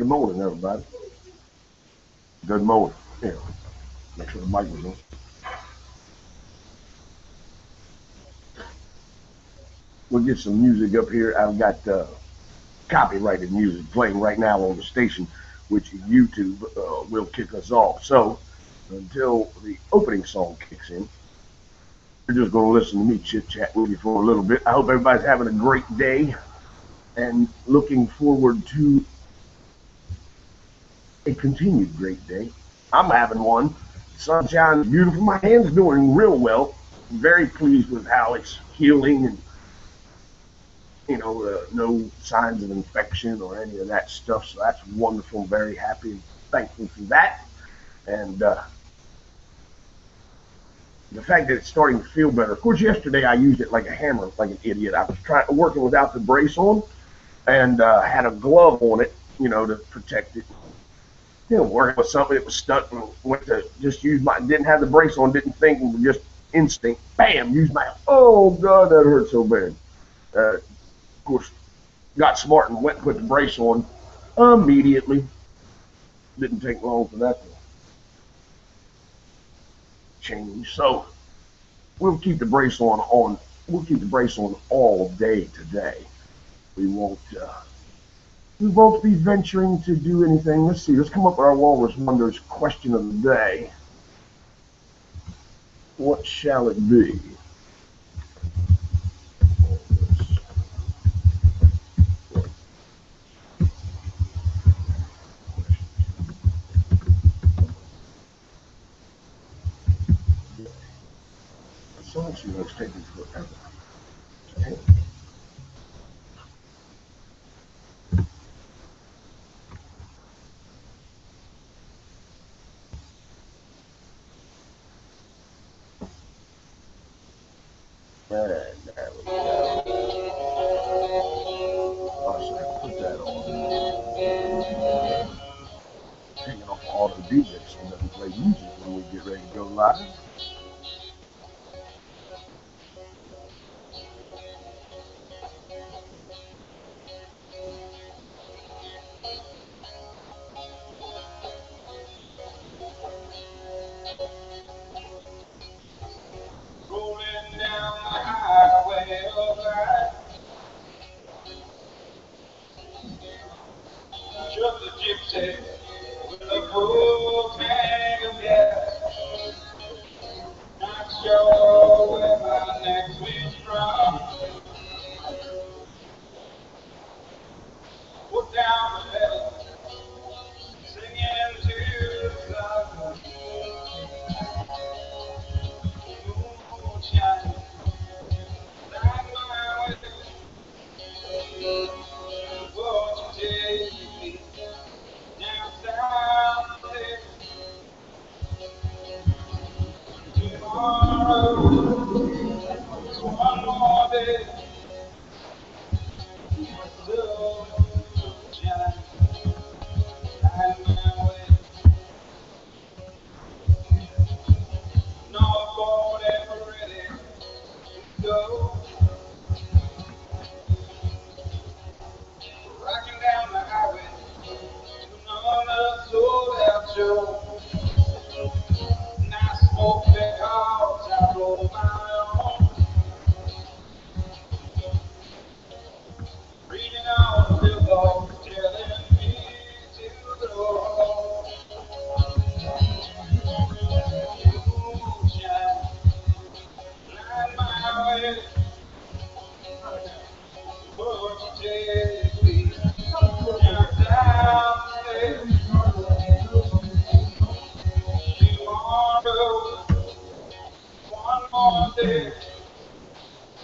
Good morning, everybody. Good morning. Yeah, make sure the mic was on. We'll get some music up here. I've got copyrighted music playing right now on the station, which YouTube will kick us off. So until the opening song kicks in, we're just going to listen to me chit-chat with you for a little bit. I hope everybody's having a great day and looking forward to a continued great day. I'm having one. Sunshine's beautiful. My hand's doing real well. I'm very pleased with how it's healing and, no signs of infection or any of that stuff. So that's wonderful. I'm very happy and thankful for that. And the fact that it's starting to feel better. Of course, yesterday I used it like a hammer, like an idiot. I was working without the brace on and had a glove on it, to protect it. Working with something that was stuck and went to just didn't have the brace on, didn't think, and just instinct, bam, used oh God, that hurt so bad. Of course, got smart and went and put the brace on immediately. Didn't take long for that to change. So we'll keep the brace on. We'll keep the brace on all day today. We won't be venturing to do anything. Let's see. Let's come up with our Walrus Wonders question of the day. What shall it be? She was taking forever. Okay. There we go. Oh, so I put that on. Taking off all the DJ so it doesn't play music when we get ready to go live.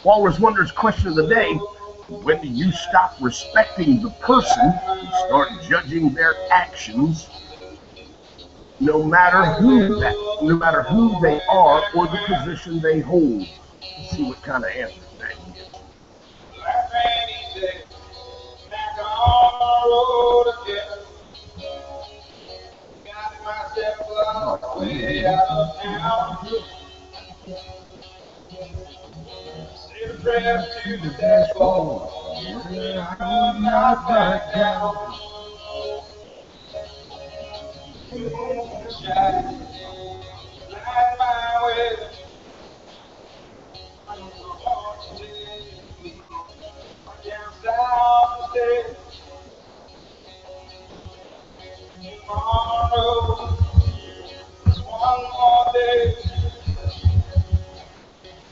Walrus Wonders question of the day: when do you stop respecting the person and start judging their actions, no matter who they are or the position they hold? Let's see what kind of answers that gives. To the dashboard, I could not back down. Shine, light my way. Won't you take me down south today? Tomorrow is one more day.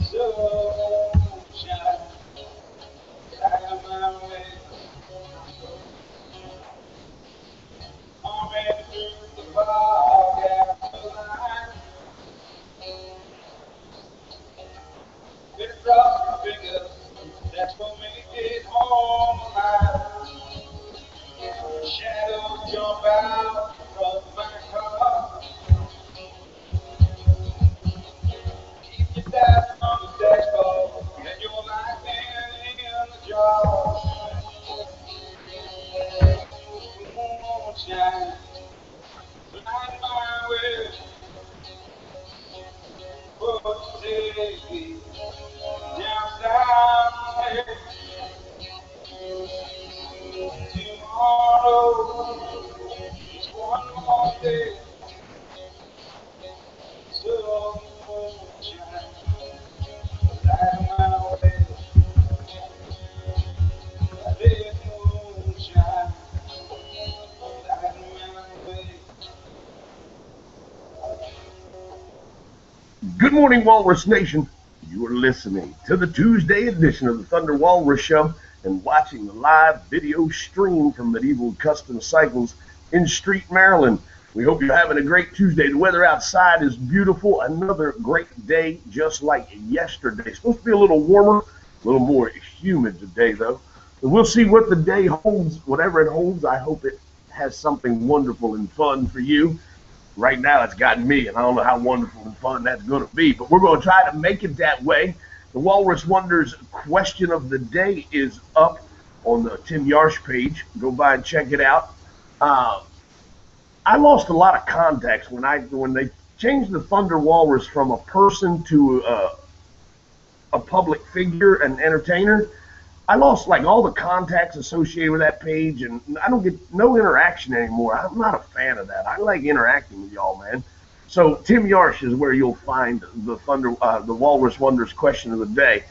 Sunshine, light my way. Coming through the fog after night. It's up your fingers, that's what make it home alive. Shadows jump out from my car. Keep your dad on the dashboard and your life in the jar. Moonshine, light my way. Oh, take me down south. Tomorrow is one more day. Sunshine, light my way. Let moonshine light my way. Good morning, Walrus Nation. You are listening to the Tuesday edition of the Thunder Walrus Show and watching the live video stream from Medieval Custom Cycles in Street, Maryland. We hope you're having a great Tuesday. The weather outside is beautiful. Another great day, just like yesterday. It's supposed to be a little warmer, a little more humid today, though. And we'll see what the day holds. Whatever it holds, I hope it has something wonderful and fun for you. Right now, it's gotten me, and I don't know how wonderful and fun that's going to be, but we're going to try to make it that way. The Walrus Wonders question of the day is up on the Tim Yarsh page. Go by and check it out. I lost a lot of contacts when they changed the Thunder Walrus from a person to a public figure, an entertainer. I lost like all the contacts associated with that page, and I don't get no interaction anymore. I'm not a fan of that. I like interacting with y'all, man. So Tim Yarsh is where you'll find the Walrus Wonders question of the day.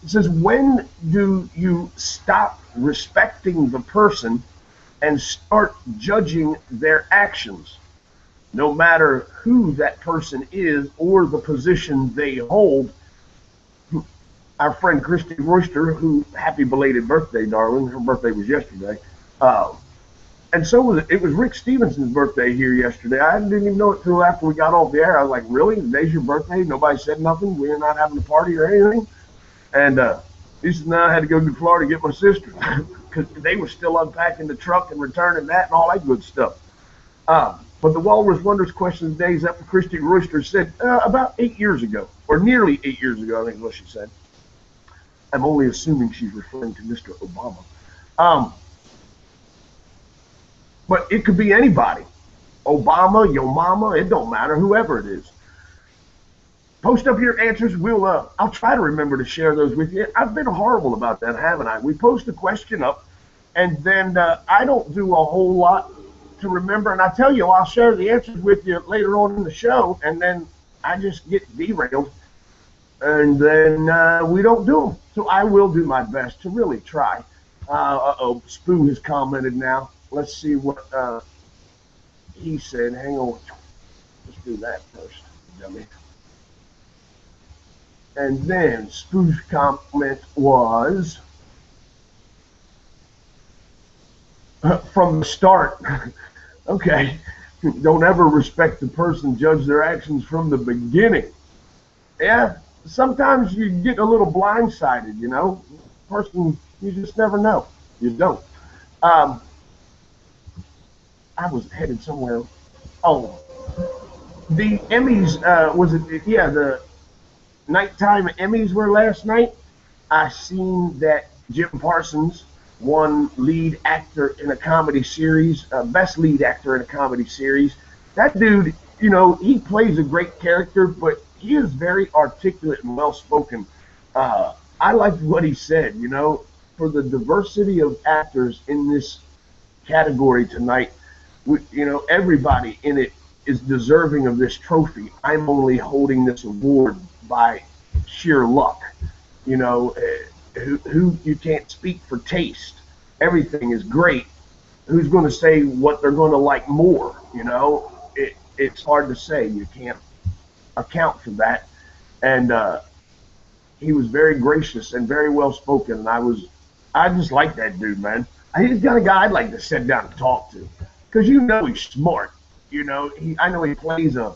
It says, when do you stop respecting the person and start judging their actions, no matter who that person is or the position they hold? Our friend Christy Royster, who, happy belated birthday, darling. Her birthday was yesterday. And so was it. It was Rick Stevenson's birthday here yesterday. I didn't even know it until after we got off the air. I was like, really? Today's your birthday? Nobody said nothing? We're not having a party or anything? And he said, no, I had to go to Florida to get my sister because they were still unpacking the truck and returning that and all that good stuff. But the Walrus Wonders question of the day is up for Christy Royster said about 8 years ago, or nearly 8 years ago, I think is what she said. I'm only assuming she's referring to Mr. Obama. But it could be anybody. Obama, your mama, it don't matter, whoever it is. Post up your answers. I'll try to remember to share those with you. I've been horrible about that, haven't I? We post a question up, and then I don't do a whole lot to remember. And I tell you, I'll share the answers with you later on in the show, and then I just get derailed, and then we don't do them. So I will do my best to really try. Spoo has commented now. Let's see what he said. Hang on. Let's do that first, dummy. And then Spoo's comment was, from the start. Okay. Don't ever respect the person, judge their actions from the beginning. Yeah. Sometimes you get a little blindsided, you know. Person, you just never know. You don't. I was headed somewhere. Oh, the Emmys, the nighttime Emmys were last night. I seen that Jim Parsons won lead actor in a comedy series, best lead actor in a comedy series. That dude, you know, he plays a great character, but he is very articulate and well-spoken. I liked what he said, you know, for the diversity of actors in this category tonight. Everybody in it is deserving of this trophy. I'm only holding this award by sheer luck. Who you can't speak for taste. Everything is great. Who's going to say what they're going to like more? It's hard to say. You can't account for that. And he was very gracious and very well spoken. And I just like that dude, man. He's got a guy I'd like to sit down and talk to, because he's smart. I know he plays a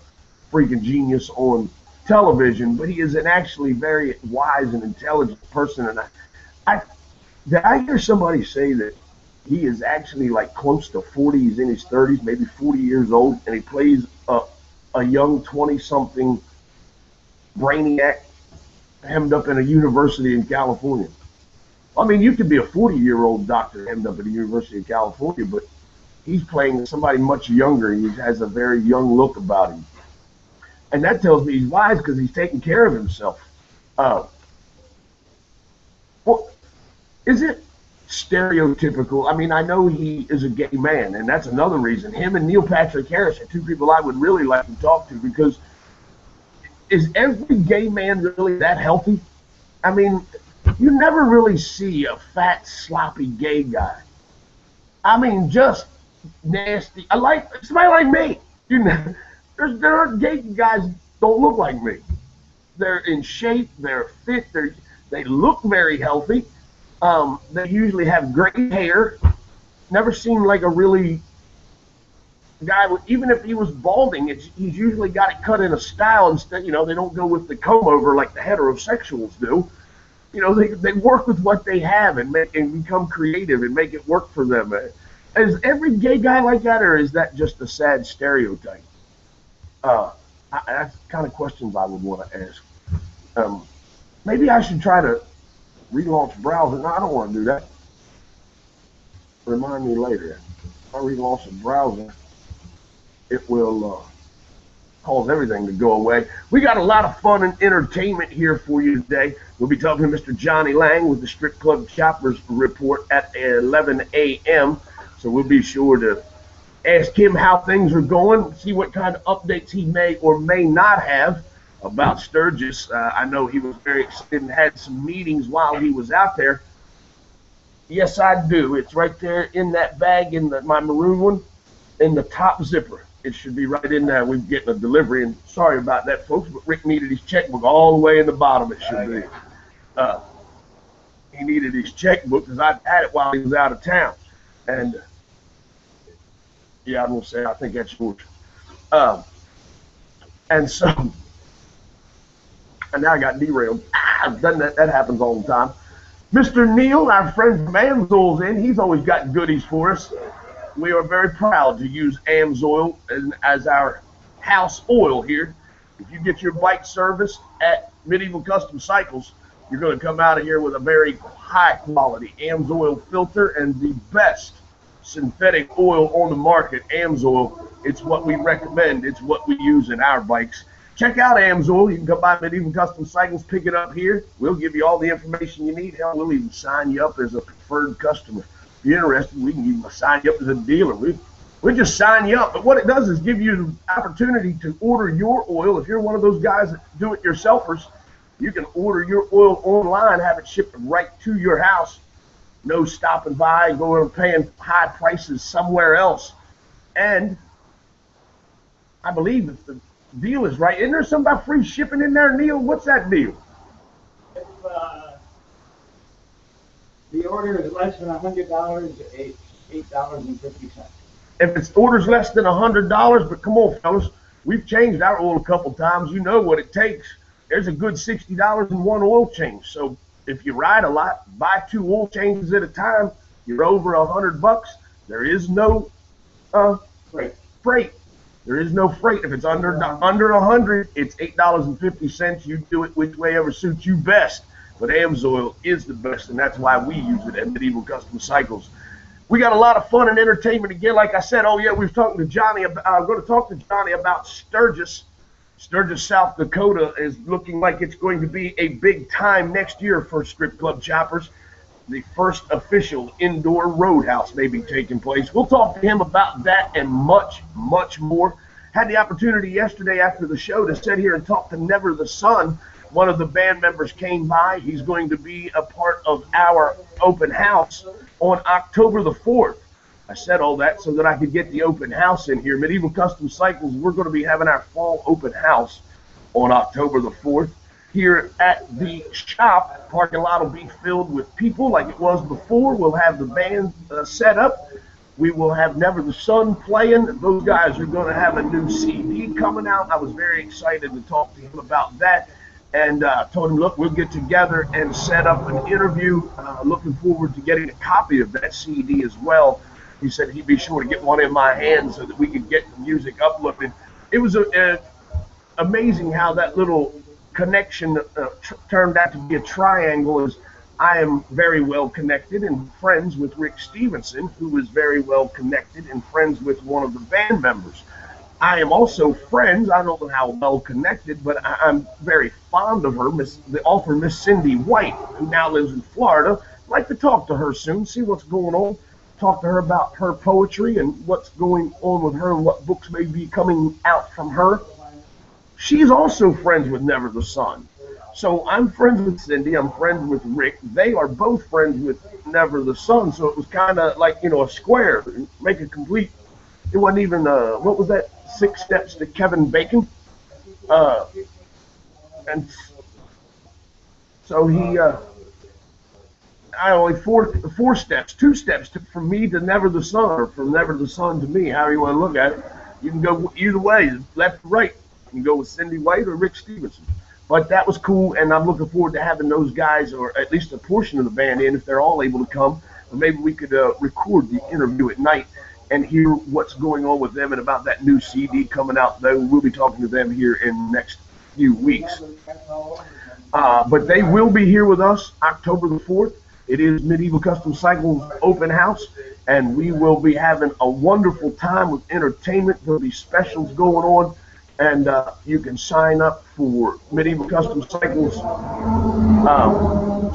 freaking genius on television, but he is an actually very wise and intelligent person. And did I hear somebody say that he is actually like close to 40, he's in his 30s, maybe 40 years old, and he plays a young 20-something brainiac hemmed up in a university in California. I mean, you could be a 40-year-old doctor hemmed up at the University of California, but he's playing somebody much younger. He has a very young look about him. And that tells me he's wise, because he's taking care of himself. Well, is it stereotypical? I mean, I know he is a gay man, and that's another reason. Him and Neil Patrick Harris are two people I would really like to talk to, because is every gay man really that healthy? I mean, you never really see a fat, sloppy gay guy. I mean, just nasty. I like somebody like me. There are gay guys don't look like me. They're in shape. They're fit. They look very healthy. They usually have gray hair. Never seen like a really guy with, even if he was balding, he's usually got it cut in a style instead. They don't go with the comb over like the heterosexuals do. They work with what they have and become creative and make it work for them. Is every gay guy like that, or is that just a sad stereotype? That's the kind of questions I would want to ask. Maybe I should try to relaunch browser. No, I don't want to do that. Remind me later. If I relaunch a browser, it will cause everything to go away. We got a lot of fun and entertainment here for you today. We'll be talking to Mr. Johnny Lang with the Strip Club Choppers report at 11 a.m. So we'll be sure to ask him how things are going, see what kind of updates he may or may not have about Sturgis. I know he was very excited and had some meetings while he was out there. Yes, I do. It's right there in that bag, in my maroon one, in the top zipper. It should be right in there. We're getting a delivery, and sorry about that, folks, but Rick needed his checkbook all the way in the bottom. It should be. He needed his checkbook because I had it while he was out of town. And yeah, I'm going to say, I think that's yours. And so, and now I got derailed. That happens all the time. Mr. Neil, our friend from Amsoil's in. He's always got goodies for us. We are very proud to use Amsoil as our house oil here. If you get your bike serviced at Medieval Custom Cycles, you're going to come out of here with a very high quality Amsoil filter and the best synthetic oil on the market, Amsoil. It's what we recommend. It's what we use in our bikes. Check out Amsoil. You can come by Medieval Custom Cycles, pick it up here. We'll give you all the information you need. Hell, we'll even sign you up as a preferred customer. If you're interested, we can even sign you up as a dealer. We'll just sign you up. But what it does is give you the opportunity to order your oil. If you're one of those guys that do it yourselfers, you can order your oil online, have it shipped right to your house. No stopping by and going and paying high prices somewhere else. And I believe if the deal is right, isn't there something about free shipping in there, Neil? What's that deal? If the order is less than $100, it's $8.50. If it's orders less than $100, but come on, fellas, we've changed our oil a couple times. You know what it takes. There's a good $60 in one oil change. So if you ride a lot, buy 2 oil changes at a time. You're over $100. There is no freight. There is no freight. If it's under 100, it's $8.50. You do it which way ever suits you best. But Amsoil is the best, and that's why we use it at Medieval Custom Cycles. We got a lot of fun and entertainment again. Like I said, I'm going to talk to Johnny about Sturgis. Sturgis, South Dakota is looking like it's going to be a big time next year for Strip Club Choppers. the first official indoor roadhouse may be taking place. We'll talk to him about that and much, much more. Had the opportunity yesterday after the show to sit here and talk to Never the Sun. One of the band members came by. He's going to be a part of our open house on October the 4th. I said all that so that I could get the open house in here. Medieval Custom Cycles, we're going to be having our fall open house on October the 4th. Here at the shop, parking lot will be filled with people like it was before. We'll have the band set up. We will have Never the Sun playing. Those guys are going to have a new CD coming out. I was very excited to talk to him about that, and told him, look, we'll get together and set up an interview. Looking forward to getting a copy of that CD as well. He said he'd be sure to get one in my hands so that we could get the music uploaded. It was amazing how that little connection turned out to be a triangle, as I am very well connected and friends with Rick Stevenson, who is very well connected and friends with one of the band members. I am also friends, I don't know how well connected, but I'm very fond of her, the author Miss Cindy White, who now lives in Florida. I'd like to talk to her soon, see what's going on, talk to her about her poetry and what's going on with her and what books may be coming out from her. She's also friends with Never the Sun. So I'm friends with Cindy, I'm friends with Rick. They are both friends with Never the Sun, so it was kind of like, a square, make a complete, it wasn't even, what was that, 6 Steps to Kevin Bacon? And so he, I only four steps, 2 steps from me to Never the Sun, or from Never the Sun to me, however you want to look at it. You can go either way, left or right. You can go with Cindy White or Rick Stevenson. But that was cool, and I'm looking forward to having those guys, or at least a portion of the band in, if they're all able to come. Or maybe we could record the interview at night and hear what's going on with them and about that new CD coming out, though we'll be talking to them here in the next few weeks. But they will be here with us October the 4th. It is Medieval Custom Cycles open house, and we will be having a wonderful time with entertainment. There'll be specials going on. And you can sign up for Medieval Custom Cycles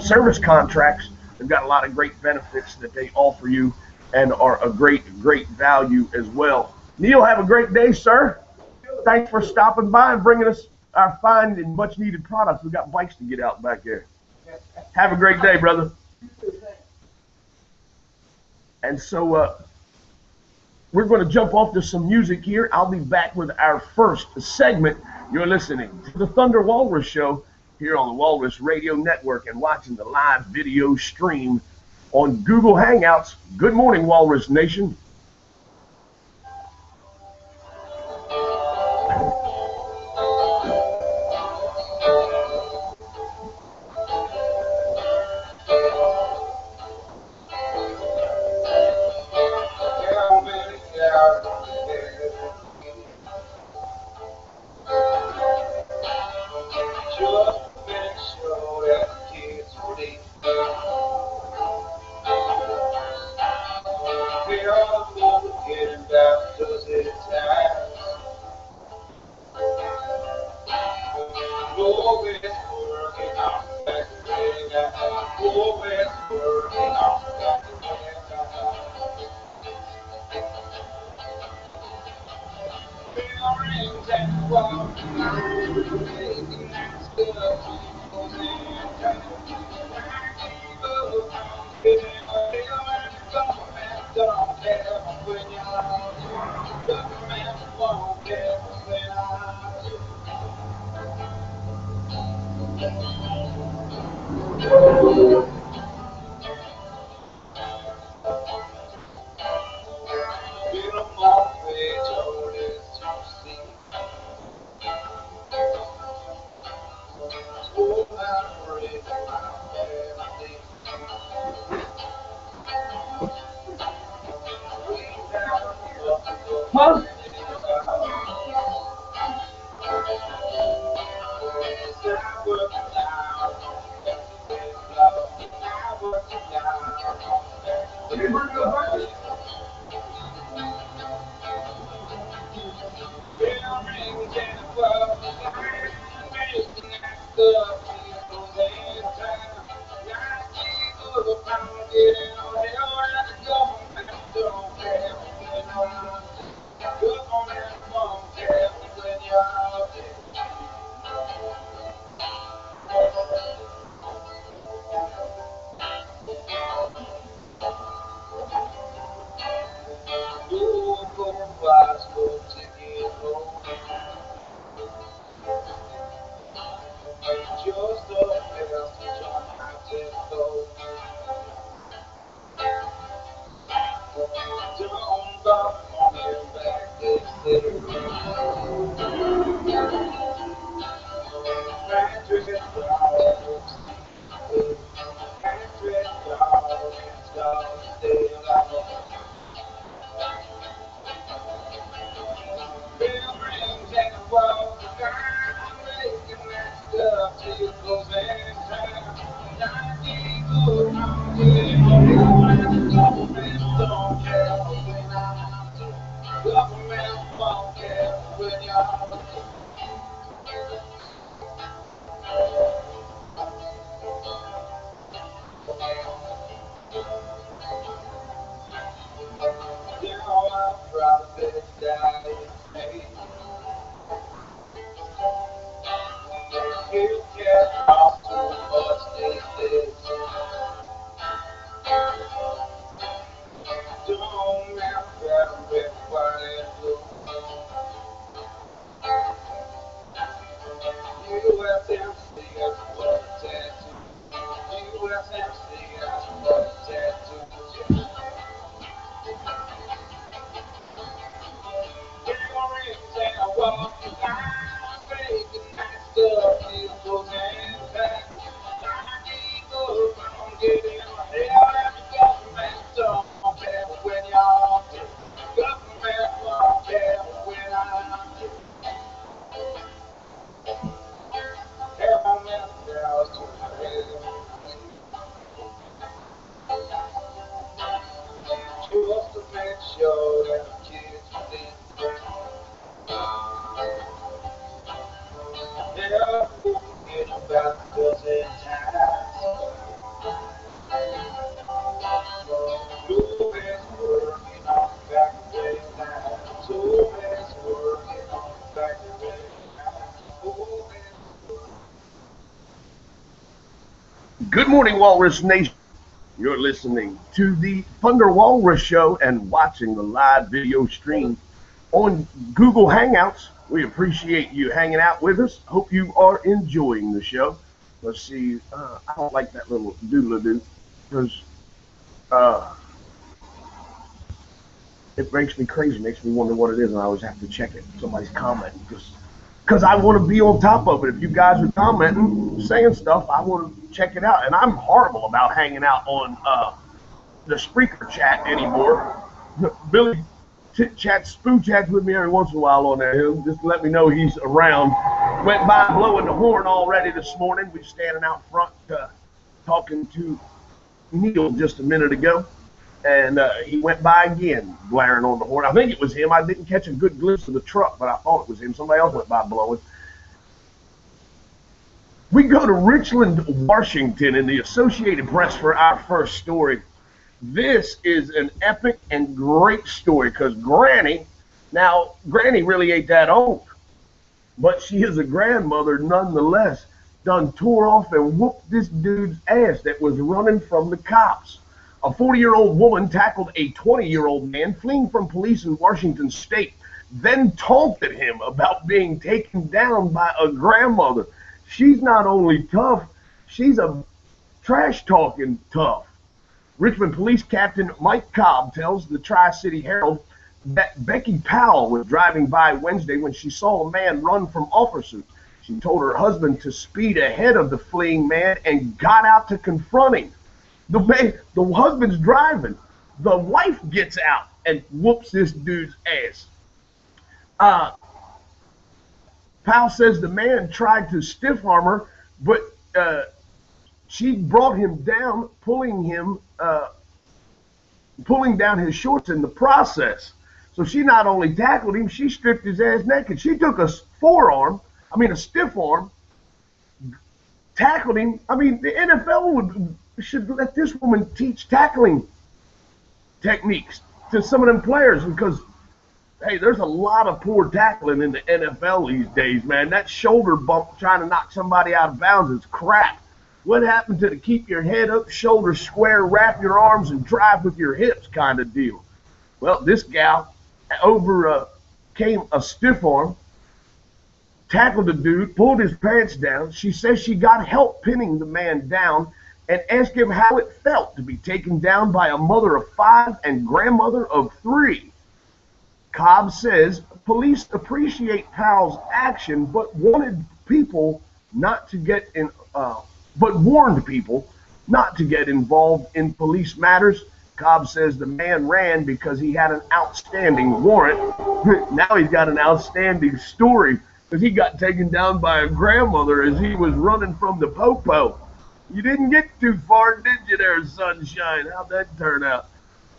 service contracts. They've got a lot of great benefits that they offer you and are a great, great value as well. Neil, have a great day, sir. Thanks for stopping by and bringing us our fine and much-needed products. We've got bikes to get out back there. Have a great day, brother. And so we're going to jump off to some music here. I'll be back with our first segment. You're listening to the Thunder Walrus Show here on the Walrus Radio Network and watching the live video stream on Google Hangouts. Good morning, Walrus Nation. Good morning, Walrus Nation. You're listening to the Thunder Walrus Show and watching the live video stream on Google Hangouts. We appreciate you hanging out with us. Hope you are enjoying the show. Let's see. I don't like that little doodle-doo because it makes me crazy. Makes me wonder what it is, and I always have to check it. Somebody's commenting because I want to be on top of it. If you guys are commenting, saying stuff, I want to check it out. And I'm horrible about hanging out on the Spreaker chat anymore. Billy spoo chats with me every once in a while on there. He'll just let me know he's around. Went by blowing the horn already this morning. We were standing out front talking to Neil just a minute ago. And he went by again, blaring on the horn. I think it was him. I didn't catch a good glimpse of the truck, but I thought it was him. Somebody else went by blowing. We go to Richland, Washington, in the Associated Press for our first story. This is an epic and great story because Granny really ain't that old, but she is a grandmother nonetheless, done tore off and whooped this dude's ass that was running from the cops. A 40-year-old woman tackled a 20-year-old man fleeing from police in Washington state, then taunted him about being taken down by a grandmother. She's not only tough, she's a trash-talking tough. Richmond Police Captain Mike Cobb tells the Tri-City Herald that Becky Powell was driving by Wednesday when she saw a man run from officers. She told her husband to speed ahead of the fleeing man and got out to confront him. The husband's driving. The wife gets out and whoops this dude's ass. Powell says the man tried to stiff arm her, but she brought him down, pulling down his shorts in the process. So she not only tackled him, she stripped his ass naked. She took a stiff arm, tackled him. I mean, the NFL should let this woman teach tackling techniques to some of them players because, hey, there's a lot of poor tackling in the NFL these days, man. That shoulder bump trying to knock somebody out of bounds is crap. What happened to the keep your head up, shoulders square, wrap your arms, and drive with your hips kind of deal? Well, this gal overcame a stiff arm, tackled the dude, pulled his pants down. She says she got help pinning the man down and asked him how it felt to be taken down by a mother of 5 and grandmother of 3. Cobb says police appreciate Powell's action, but warned people not to get involved in police matters Cobb says the man ran because he had an outstanding warrant. Now he's got an outstanding story because he got taken down by a grandmother as he was running from the popo. You didn't get too far, did you there, sunshine? How'd that turn out?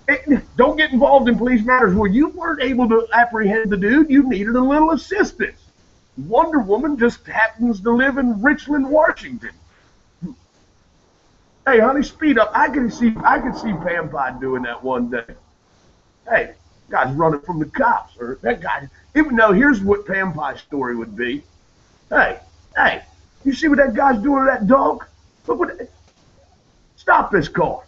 Hey, don't get involved in police matters where you weren't able to apprehend the dude. You needed a little assistance. Wonder Woman just happens to live in Richland, Washington. Hey, honey, speed up. I can see Pam Pie doing that one day. Hey, guy's running from the cops, or that guy. Even though here's what Pam Pie's story would be. Hey, you see what that guy's doing to that dog? Look what. Stop this car.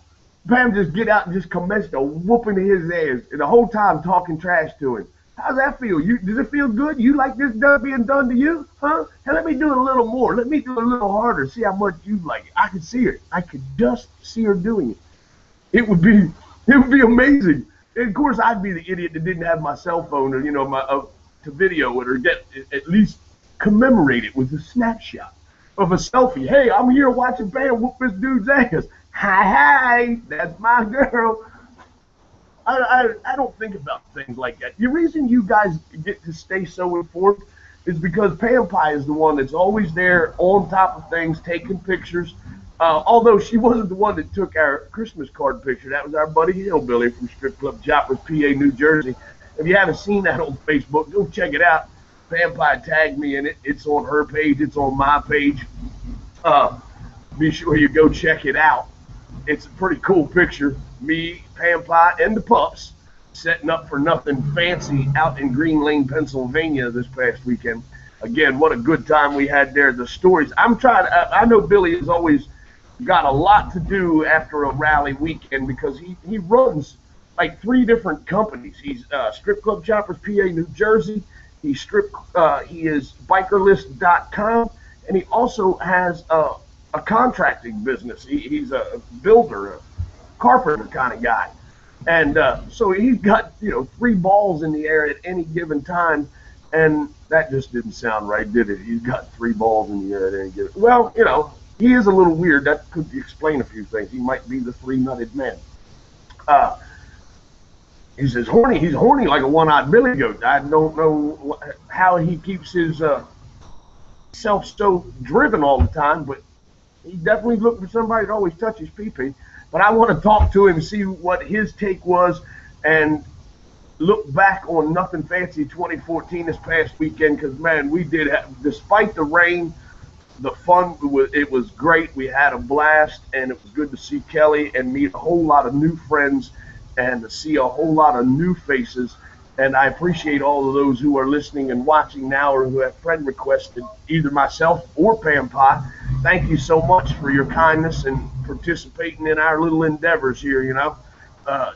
Pam just get out and just commenced a whooping his ass, and the whole time talking trash to him. How's that feel? Does it feel good? You like this being done to you? Huh? Hey, let me do it a little more. Let me do it a little harder. See how much you like it. I could see her. I could just see her doing it. It would be amazing. And of course, I'd be the idiot that didn't have my cell phone or to video it or get at least commemorate it with a snapshot of a selfie. Hey, I'm here watching Pam whoop this dude's ass. Hi, that's my girl. I don't think about things like that. The reason you guys get to stay so informed is because Pam Pie is the one that's always there on top of things, taking pictures. Although she wasn't the one that took our Christmas card picture. That was our buddy Hillbilly from Strip Club Joppers, PA, New Jersey. If you haven't seen that on Facebook, go check it out. Pam Pie tagged me in it. It's on her page. It's on my page. Be sure you go check it out. It's a pretty cool picture. Me, Pam Pie, and the pups setting up for nothing fancy out in Green Lane, Pennsylvania this past weekend. Again, what a good time we had there. The stories. I know Billy has always got a lot to do after a rally weekend because he runs like 3 different companies. He's Strip Club Choppers, PA, New Jersey. He is bikerlist.com, and he also has a contracting business. He's a builder, a carpenter kind of guy. And so he's got, 3 balls in the air at any given time. And that just didn't sound right, did it? He's got 3 balls in the air at any given time. Well, he is a little weird. That could explain a few things. He might be the 3-nutted man. He says horny. He's horny like a one-eyed billy goat. I don't know how he keeps his self so driven all the time, but he definitely looking for somebody to always touch his pee-pee. But I want to talk to him and see what his take was and look back on Nothing Fancy 2014 this past weekend because, man, we did have, despite the rain, the fun, it was great. We had a blast, and it was good to see Kelly and meet a whole lot of new friends and to see a whole lot of new faces. And I appreciate all of those who are listening and watching now or who have friend requested, either myself or Pam Pie. Thank you so much for your kindness and participating in our little endeavors here,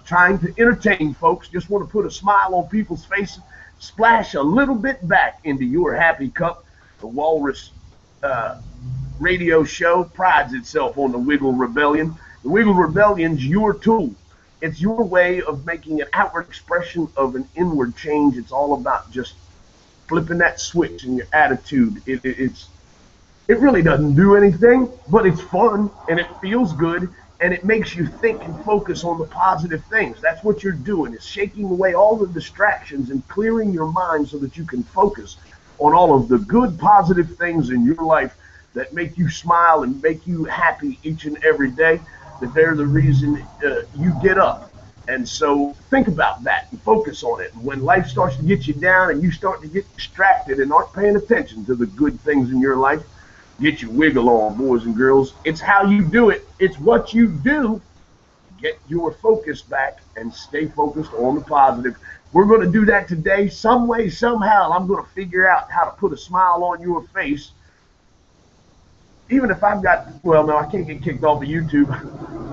trying to entertain folks. Just want to put a smile on people's faces, splash a little bit back into your happy cup. The Walrus Radio Show prides itself on the Wiggle Rebellion. The Wiggle Rebellion's your tool. It's your way of making an outward expression of an inward change. It's all about just flipping that switch in your attitude. It really doesn't do anything, but it's fun, and it feels good, and it makes you think and focus on the positive things. That's what you're doing, is shaking away all the distractions and clearing your mind so that you can focus on all of the good, positive things in your life that make you smile and make you happy each and every day. That they're the reason you get up. And so think about that and focus on it. And when life starts to get you down and you start to get distracted and aren't paying attention to the good things in your life, get your wiggle on, boys and girls. It's how you do it. It's what you do. Get your focus back and stay focused on the positive. We're going to do that today. Some way, somehow, I'm going to figure out how to put a smile on your face. Even if I've got, well, no, I can't get kicked off of YouTube.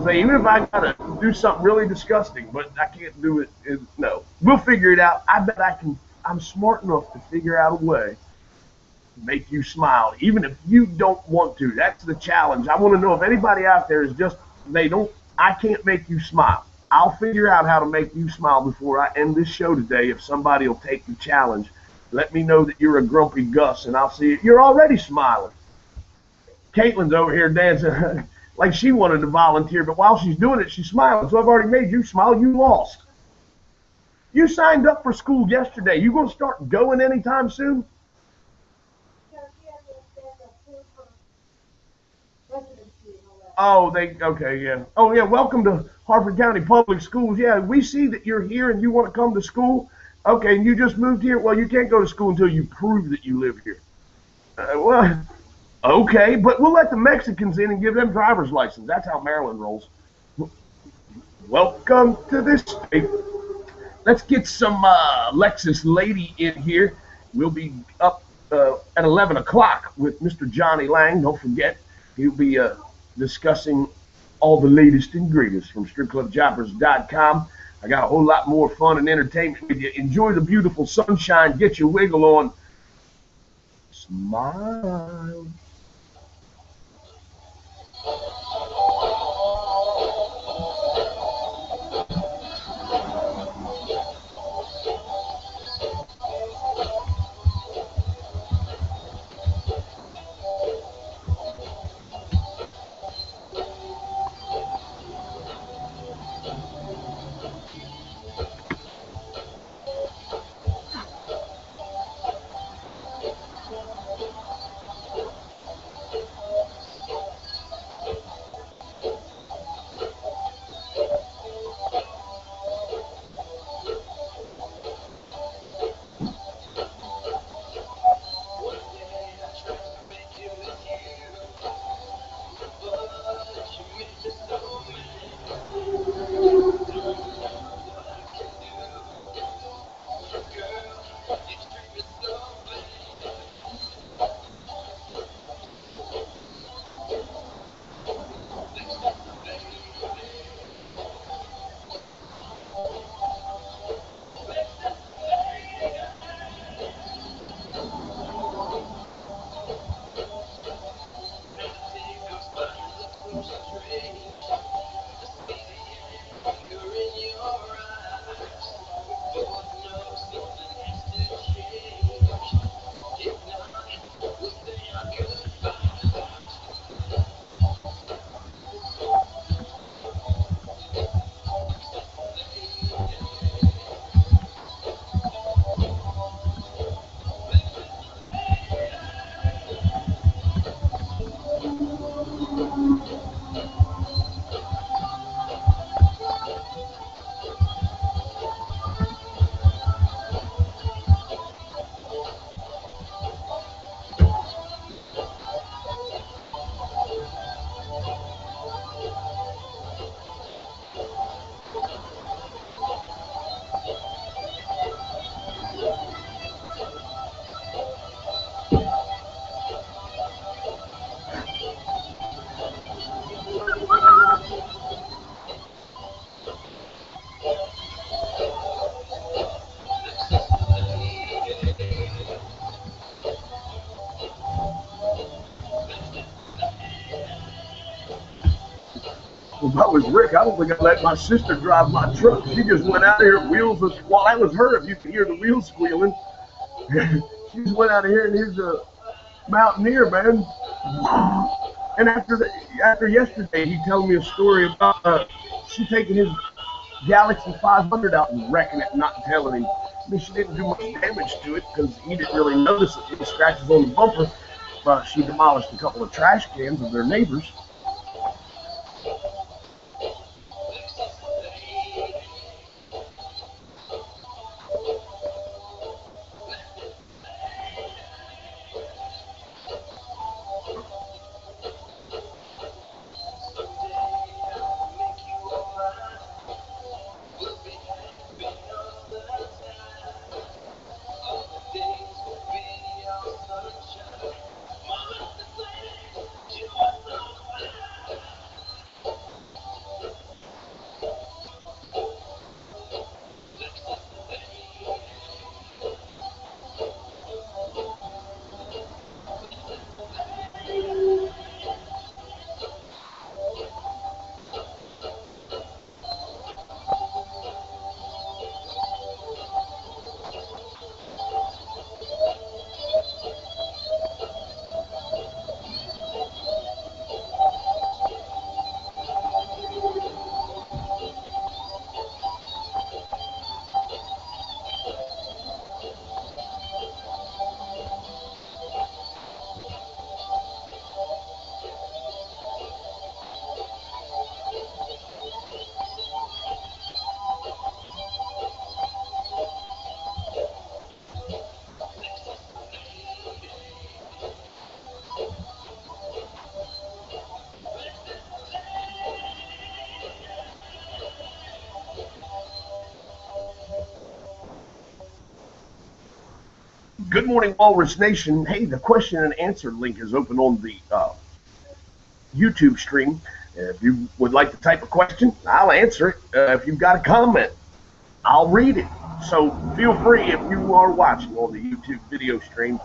So even if I got to do something really disgusting, but I can't do it, no. We'll figure it out. I bet I can. I'm smart enough to figure out a way to make you smile, even if you don't want to. That's the challenge. I want to know if anybody out there is just, I can't make you smile. I'll figure out how to make you smile before I end this show today. If somebody will take the challenge, let me know that you're a grumpy Gus, and I'll see it. You're already smiling. Caitlin's over here dancing. like she wanted to volunteer, but while she's doing it, she's smiling. So I've already made you smile. You lost. You signed up for school yesterday. You going to start going anytime soon? Oh, okay, yeah. Oh, yeah, welcome to Harford County Public Schools. Yeah, we see that you're here and you want to come to school. Okay, and you just moved here? Well, you can't go to school until you prove that you live here. Well, okay, but we'll let the Mexicans in and give them driver's license. That's how Maryland rolls. Welcome to this state. Let's get some Lexus lady in here. We'll be up at 11 o'clock with Mr. Johnny Lang. Don't forget, he'll be discussing all the latest and greatest from stripclubjobbers.com. I got a whole lot more fun and entertainment with you. Enjoy the beautiful sunshine. Get your wiggle on. Smile. If I was Rick, I don't think I'd let my sister drive my truck. She just went out there, wheels was, well, that was her, if you could hear the wheels squealing. She just went out of here, and here's a Mountaineer, man. And after yesterday, he told me a story about she taking his Galaxy 500 out and wrecking it, not telling him. I mean, she didn't do much damage to it because he didn't really notice it. Any scratches on the bumper, but she demolished a couple of trash cans of their neighbors. Good morning, Walrus Nation. Hey, the question and answer link is open on the YouTube stream. If you would like to type a question, I'll answer it. If you've got a comment, I'll read it. So feel free, if you are watching on the YouTube video stream,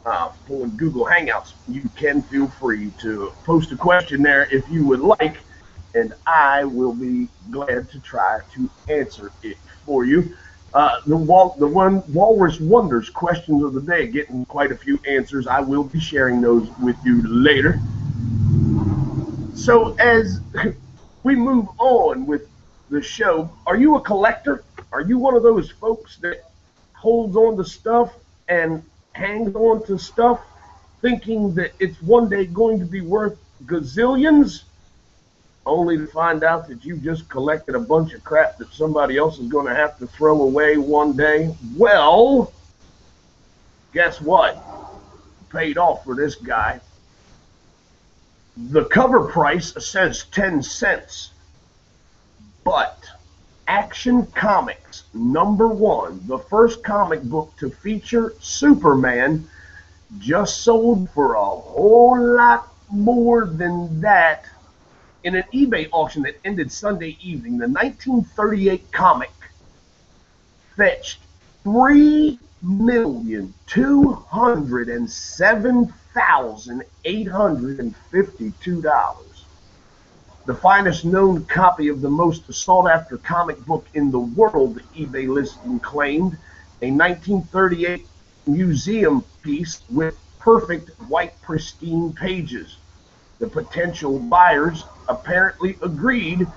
on Google Hangouts, you can feel free to post a question there if you would like, and I will be glad to try to answer it for you. The Walrus Wonders questions of the day, getting quite a few answers. I will be sharing those with you later. So as we move on with the show, are you a collector? Are you one of those folks that holds on to stuff and hangs on to stuff thinking that it's one day going to be worth gazillions, only to find out that you just collected a bunch of crap that somebody else is going to have to throw away one day? Well, guess what? Paid off for this guy. The cover price says 10 cents, but Action Comics #1, the first comic book to feature Superman, just sold for a whole lot more than that in an eBay auction that ended Sunday evening. The 1938 comic fetched $3,207,852. The finest known copy of the most sought-after comic book in the world, the eBay listing claimed, a 1938 museum piece with perfect white pristine pages. The potential buyers apparently agreed.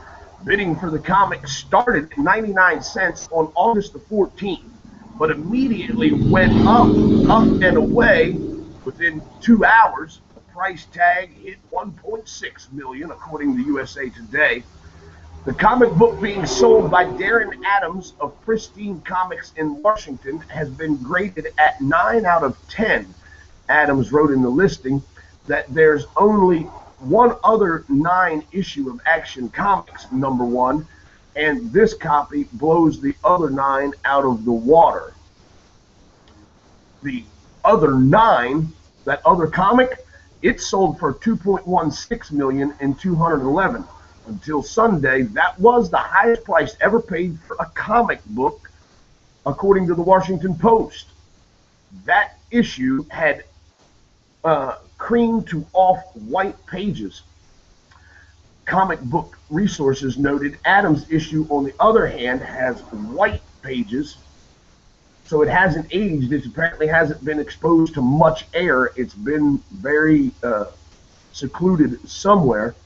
Bidding for the comic started at 99 cents on August the 14th, but immediately went up and away. Within 2 hours, the price tag hit $1.6 million, according to USA Today. The comic book being sold by Darren Adams of Pristine Comics in Washington has been graded at 9 out of 10. Adams wrote in the listing that there's only one other 9 issue of Action Comics #1, and this copy blows the other 9 out of the water. The other 9, that other comic, it sold for $2.16 million in 211. Until Sunday, that was the highest price ever paid for a comic book, according to the Washington Post. That issue had cream to off-white pages. Comic Book Resources noted Adams' issue, on the other hand, has white pages, so it hasn't aged. It apparently hasn't been exposed to much air. It's been very secluded somewhere.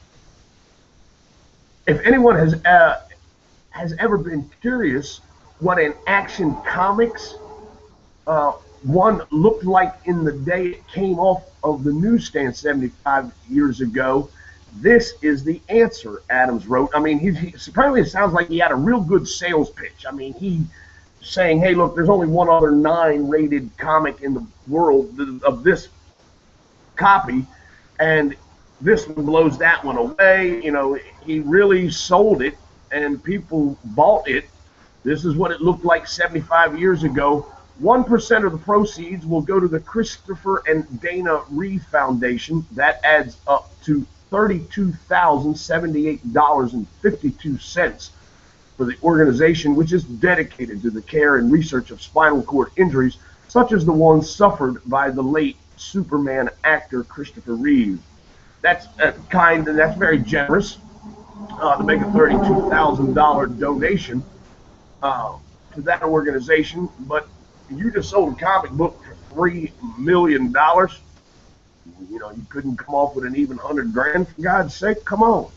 If anyone has ever been curious what an Action Comics one looked like in the day it came off of the newsstand 75 years ago, this is the answer, Adams wrote. I mean, he apparently it sounds like he had a real good sales pitch. I mean, he saying, hey, look, there's only one other 9 rated comic in the world of this copy, and this one blows that one away. You know, he really sold it, and people bought it. This is what it looked like 75 years ago. 1% of the proceeds will go to the Christopher and Dana Reeve Foundation. That adds up to $32,078.52 for the organization, which is dedicated to the care and research of spinal cord injuries, such as the ones suffered by the late Superman actor Christopher Reeve. That's kind, and that's very generous to make a $32,000 donation to that organization. But you just sold a comic book for $3 million. You know, you couldn't come off with an even $100,000, for God's sake. Come on.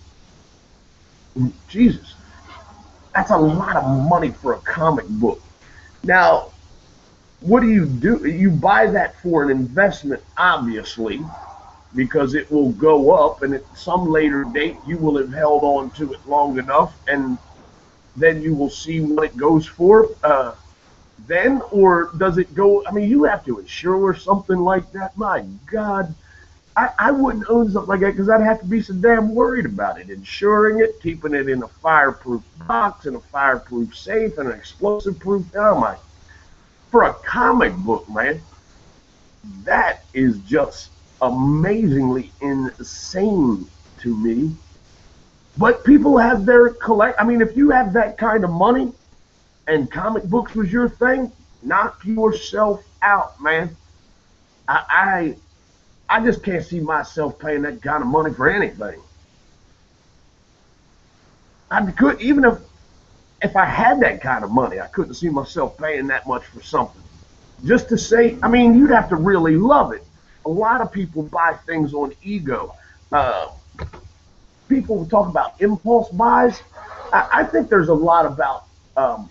Jesus. That's a lot of money for a comic book. Now, what do? You buy that for an investment, obviously, because it will go up, and at some later date, you will have held on to it long enough, and then you will see what it goes for then, or does it go? I mean, you have to insure something like that. My God, I wouldn't own something like that because I'd have to be so damn worried about it, insuring it, keeping it in a fireproof box, in a fireproof safe, and an explosive-proof. Oh my! For a comic book, man, That is just amazingly insane to me. But people have their collect. I mean, if you have that kind of money and comic books was your thing, knock yourself out, man. I I just can't see myself paying that kind of money for anything. I could even if I had that kind of money, I couldn't see myself paying that much for something. Just to say, I mean, you'd have to really love it. A lot of people buy things on ego. Uh, People talk about impulse buys. I think there's a lot about um,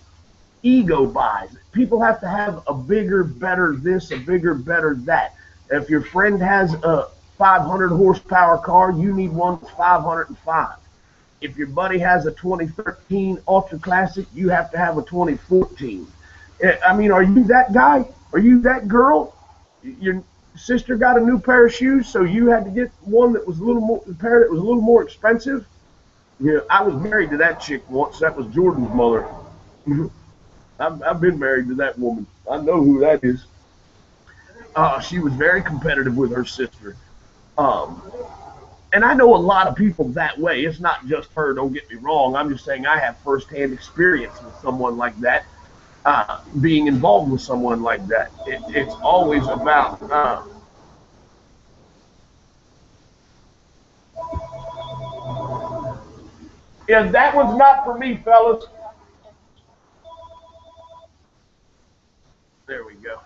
ego buys. People have to have a bigger, better this, a bigger, better that. If your friend has a 500 horsepower car, you need one that's 505. If your buddy has a 2013 Ultra Classic, you have to have a 2014. I mean, are you that guy? Are you that girl? Your sister got a new pair of shoes, so you had to get one that was a little more, a pair that was a little more expensive. Yeah, I was married to that chick once. That was Jordan's mother. I've been married to that woman. I know who that is. She was very competitive with her sister. Um, and I know a lot of people that way. It's not just her, don't get me wrong. I'm just saying I have firsthand experience with someone like that, being involved with someone like that. It's always about, yeah, that one's not for me, fellas. There we go.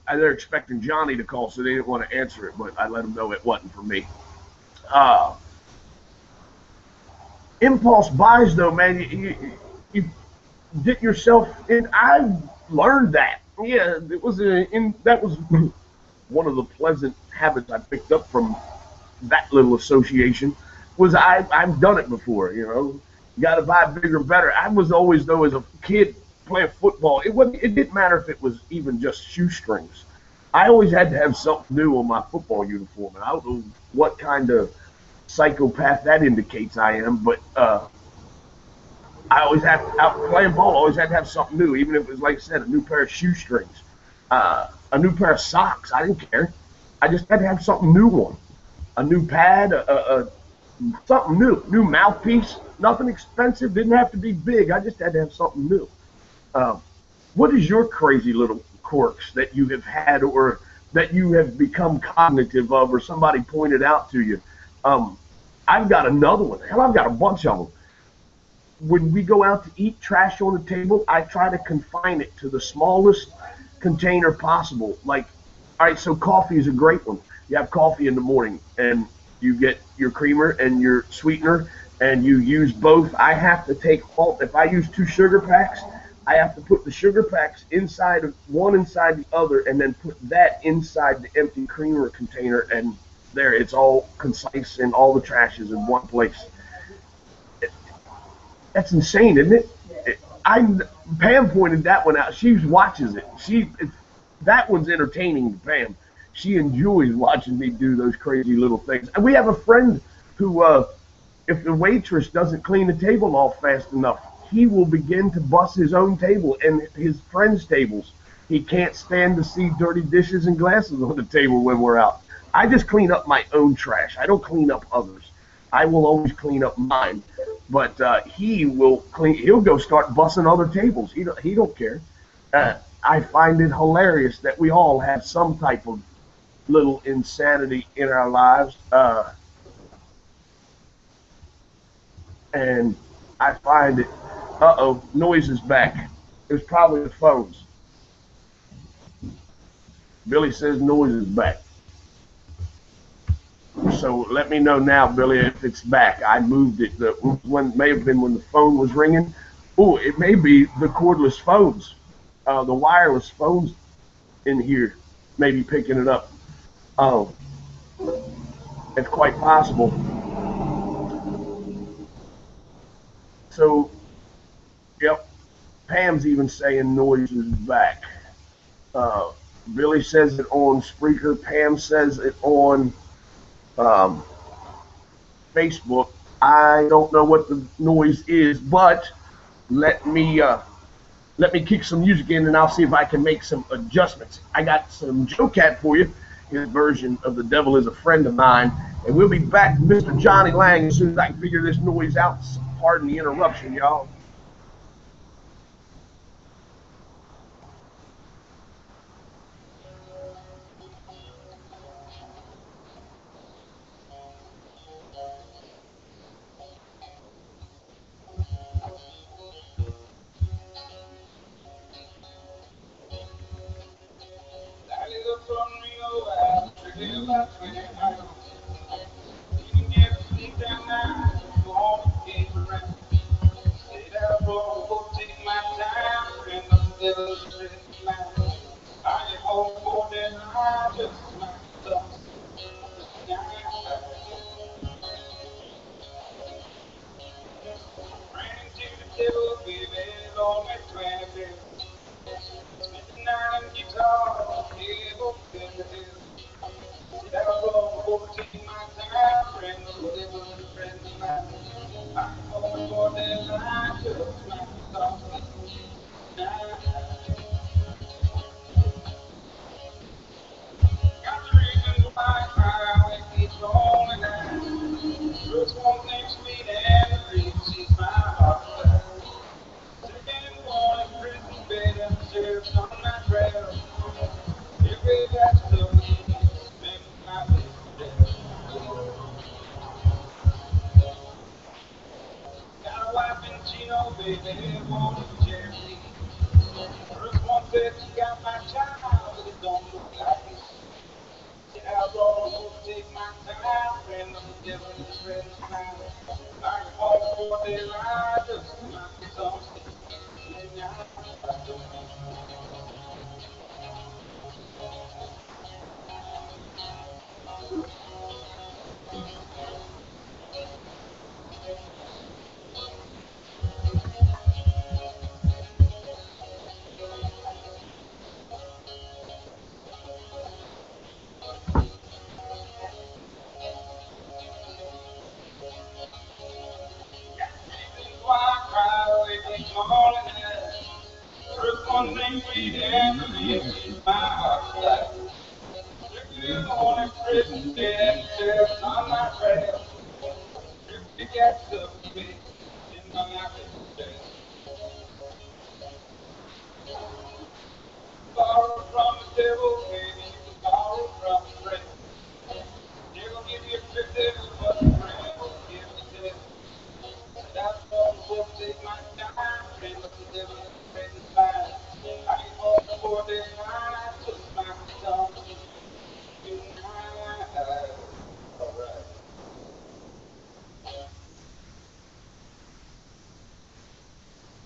They're expecting Johnny to call, so they didn't want to answer it, but I let them know it wasn't for me. Uh, Impulse buys, though, man, you get yourself in. I learned that. Yeah, that was one of the pleasant habits I picked up from that little association. Was I've done it before, you know. You got to buy bigger, better. I was always though as a kid playing football. It didn't matter if it was even just shoestrings. I always had to have something new on my football uniform, and I don't know what kind of psychopath that indicates I am, but I always had out playing ball. I always had to have something new, even if it was like I said, a new pair of shoestrings, a new pair of socks. I didn't care. I just had to have something new on, a new pad, something new mouthpiece. Nothing expensive. Didn't have to be big. I just had to have something new. Um, what is your crazy little quirks that you have had or that you have become cognitive of or somebody pointed out to you? Um, I've got another one. Hell, I've got a bunch of them. When we go out to eat trash on the table, I try to confine it to the smallest container possible. Like, all right, so coffee is a great one. You have coffee in the morning and you get your creamer and your sweetener and you use both. I have to take all, if I use 2 sugar packs, I have to put the sugar packs inside of one inside the other and then put that inside the empty creamer container, and there it's all concise and all the trash is in one place. That's insane, isn't it? Pam pointed that one out. She watches it. That one's entertaining to Pam. She enjoys watching me do those crazy little things. And we have a friend who, if the waitress doesn't clean the table off fast enough, he will begin to bust his own table and his friends' tables. He can't stand to see dirty dishes and glasses on the table when we're out. I just clean up my own trash. I don't clean up others. I will always clean up mine. But he will clean. He'll go start busting other tables. He don't care. I find it hilarious that we all have some type of little insanity in our lives, and I find it. Noise is back. It was probably the phones. Billy says noise is back. So let me know now, Billy, if it's back. I moved it. May have been when the phone was ringing. Oh, it may be the cordless phones, the wireless phones in here, maybe picking it up. Oh, it's quite possible. So, yep, Pam's even saying noise is back. Billy says it on Spreaker. Pam says it on Facebook. I don't know what the noise is, but let me let me kick some music in, and I'll see if I can make some adjustments. I got some Joe Cat for you, his version of The Devil Is a Friend of Mine, and we'll be back with Mr. Johnny Lang as soon as I can figure this noise out. Pardon the interruption, y'all.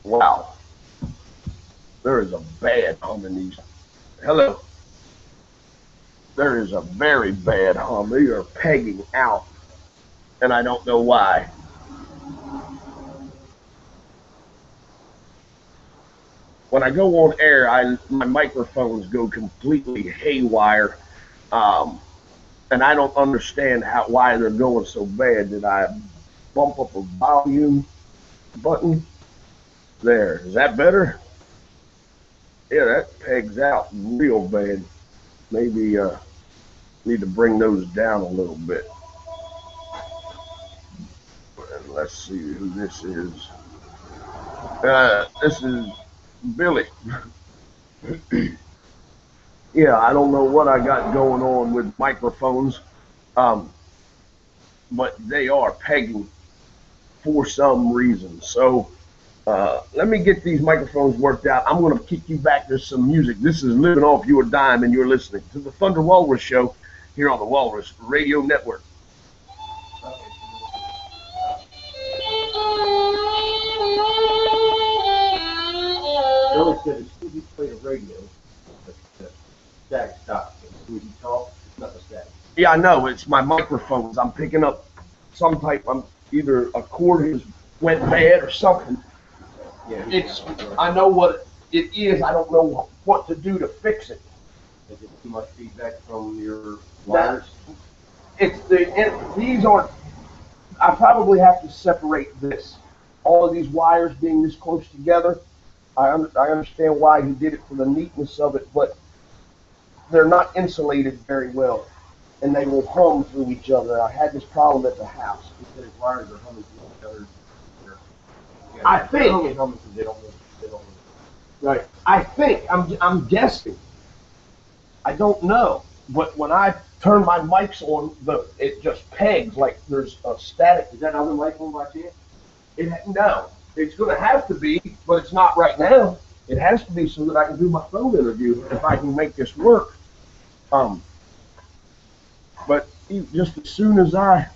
Wow. There is a bad hum in these. Hello. There is a very bad hum. They are pegging out, and I don't know why. When I go on air, my microphones go completely haywire, and I don't understand why they're going so bad. Did I bump up a volume button? There. Is that better? Yeah, that pegs out real bad. Maybe need to bring those down a little bit. And let's see who this is. This is Billy. Yeah, I don't know what I got going on with microphones, but they are pegging for some reason. So let me get these microphones worked out. I'm going to kick you back to some music. This is Living Off Your Dime, and you're listening to the Thunder Walrus Show here on the Walrus Radio Network. Billy said as soon as he played a radio, the static stopped. As soon as he talked, it's not the static. Yeah, I know. It's my microphones. I'm picking up some type. Either a cord has went bad or something. Yeah, I know what it is. I don't know what to do to fix it. Is it too much feedback from your wires? These aren't. I probably have to separate this. All of these wires being this close together. I understand why he did it for the neatness of it, but they're not insulated very well, and they will hum through each other. I had this problem at the house. Because wires are humming to each other. I They're think. only humming because they don't move. Right. I think. I'm guessing. I don't know. But when I turn my mics on, it just pegs like there's a static. Is that other mic on by chance? No. It's going to have to be, but it's not right now. It has to be so that I can do my phone interview if I can make this work. But just as soon as I.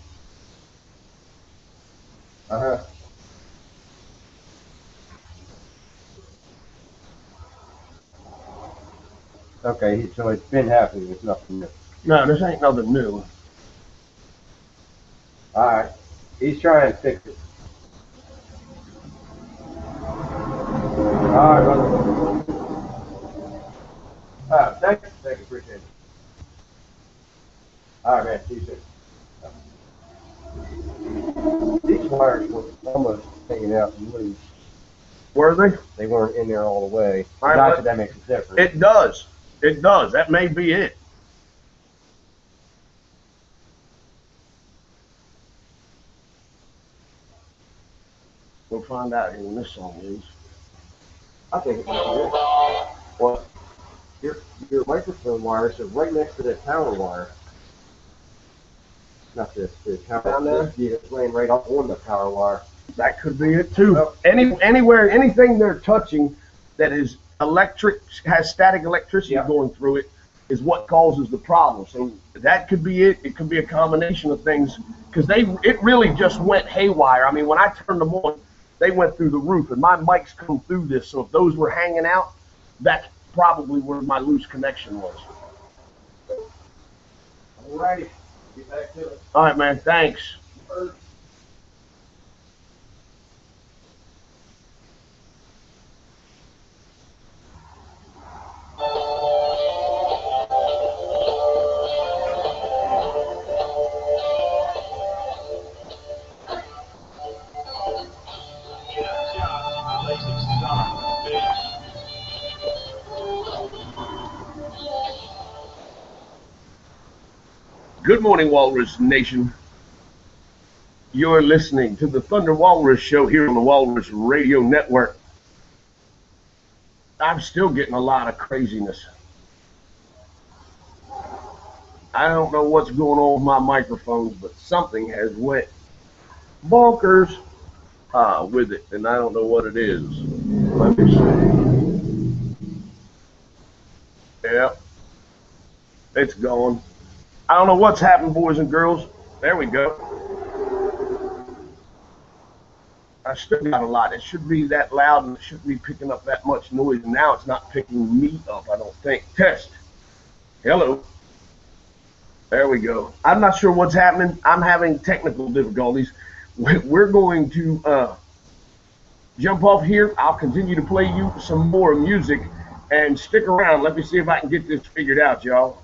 Okay, so it's been happening. It's nothing new. No, this ain't nothing new. All right, he's trying to fix it. All right, brother. Thank you, appreciate it. All right, man, see you soon. These wires were almost hanging out loose. Were they? They weren't in there all the way. Right, Not that makes a difference. It does. It does. That may be it. We'll find out here when this song is. I think it's good. What? Your microphone wires are right next to that power wire. Not this, the power Down there? It's laying right up on the power wire. That could be it too. Oh. Anywhere, anything they're touching that is electric, has static electricity going through it, is what causes the problem. So that could be it. It could be a combination of things, because it really just went haywire. I mean, when I turned them on, they went through the roof, and my mics come through this. So if those were hanging out, that's probably where my loose connection was. All righty, get back to it. All right, man. Thanks. Good morning, Walrus Nation. You're listening to the Thunder Walrus Show here on the Walrus Radio Network. I'm still getting a lot of craziness. I don't know what's going on with my microphones, but something has went bonkers with it, and I don't know what it is. Let me see. Yeah, it's gone. I don't know what's happened, boys and girls. There we go. I still got a lot. It should be that loud, and it shouldn't be picking up that much noise. And now it's not picking me up, I don't think. Test. Hello. There we go. I'm not sure what's happening. I'm having technical difficulties. We're going to jump off here. I'll continue to play you some more music, and stick around. Let me see if I can get this figured out, y'all.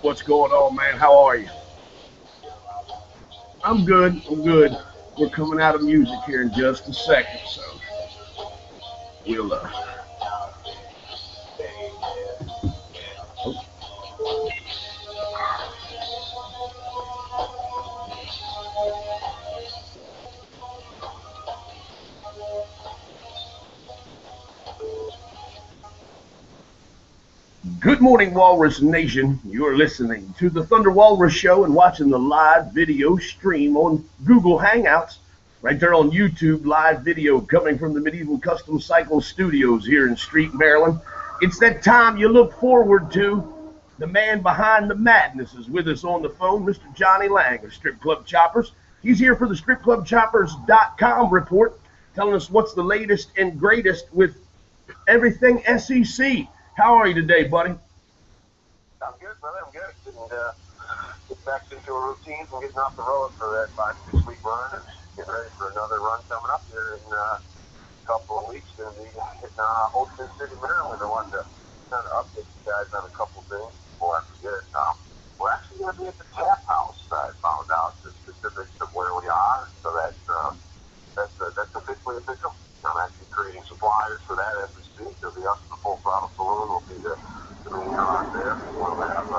What's going on, man? How are you? I'm good. I'm good. We're coming out of music here in just a second, so we'll Good morning, Walrus Nation. You're listening to the Thunder Walrus Show and watching the live video stream on Google Hangouts. Right there on YouTube, live video coming from the Medieval Custom Cycle Studios here in Street, Maryland. It's that time you look forward to. The man behind the madness is with us on the phone, Mr. Johnny Lang of Strip Club Choppers. He's here for the StripClubChoppers.com report, telling us what's the latest and greatest with everything SEC. How are you today, buddy? I'm good, brother. I'm good. And get back into a routine from getting off the road for that 5-6 week run and get ready for another run coming up here in a couple of weeks. Going to be hitting Ocean City, Maryland. I wanted to kind of update you guys on a couple things before I forget. We're actually going to be at the Tap House. I found out the specifics of where we are, so that's officially official. I'm actually creating suppliers for that as we speak. There'll be us in the Full Throttle Saloon. Will be the main car there. We'll have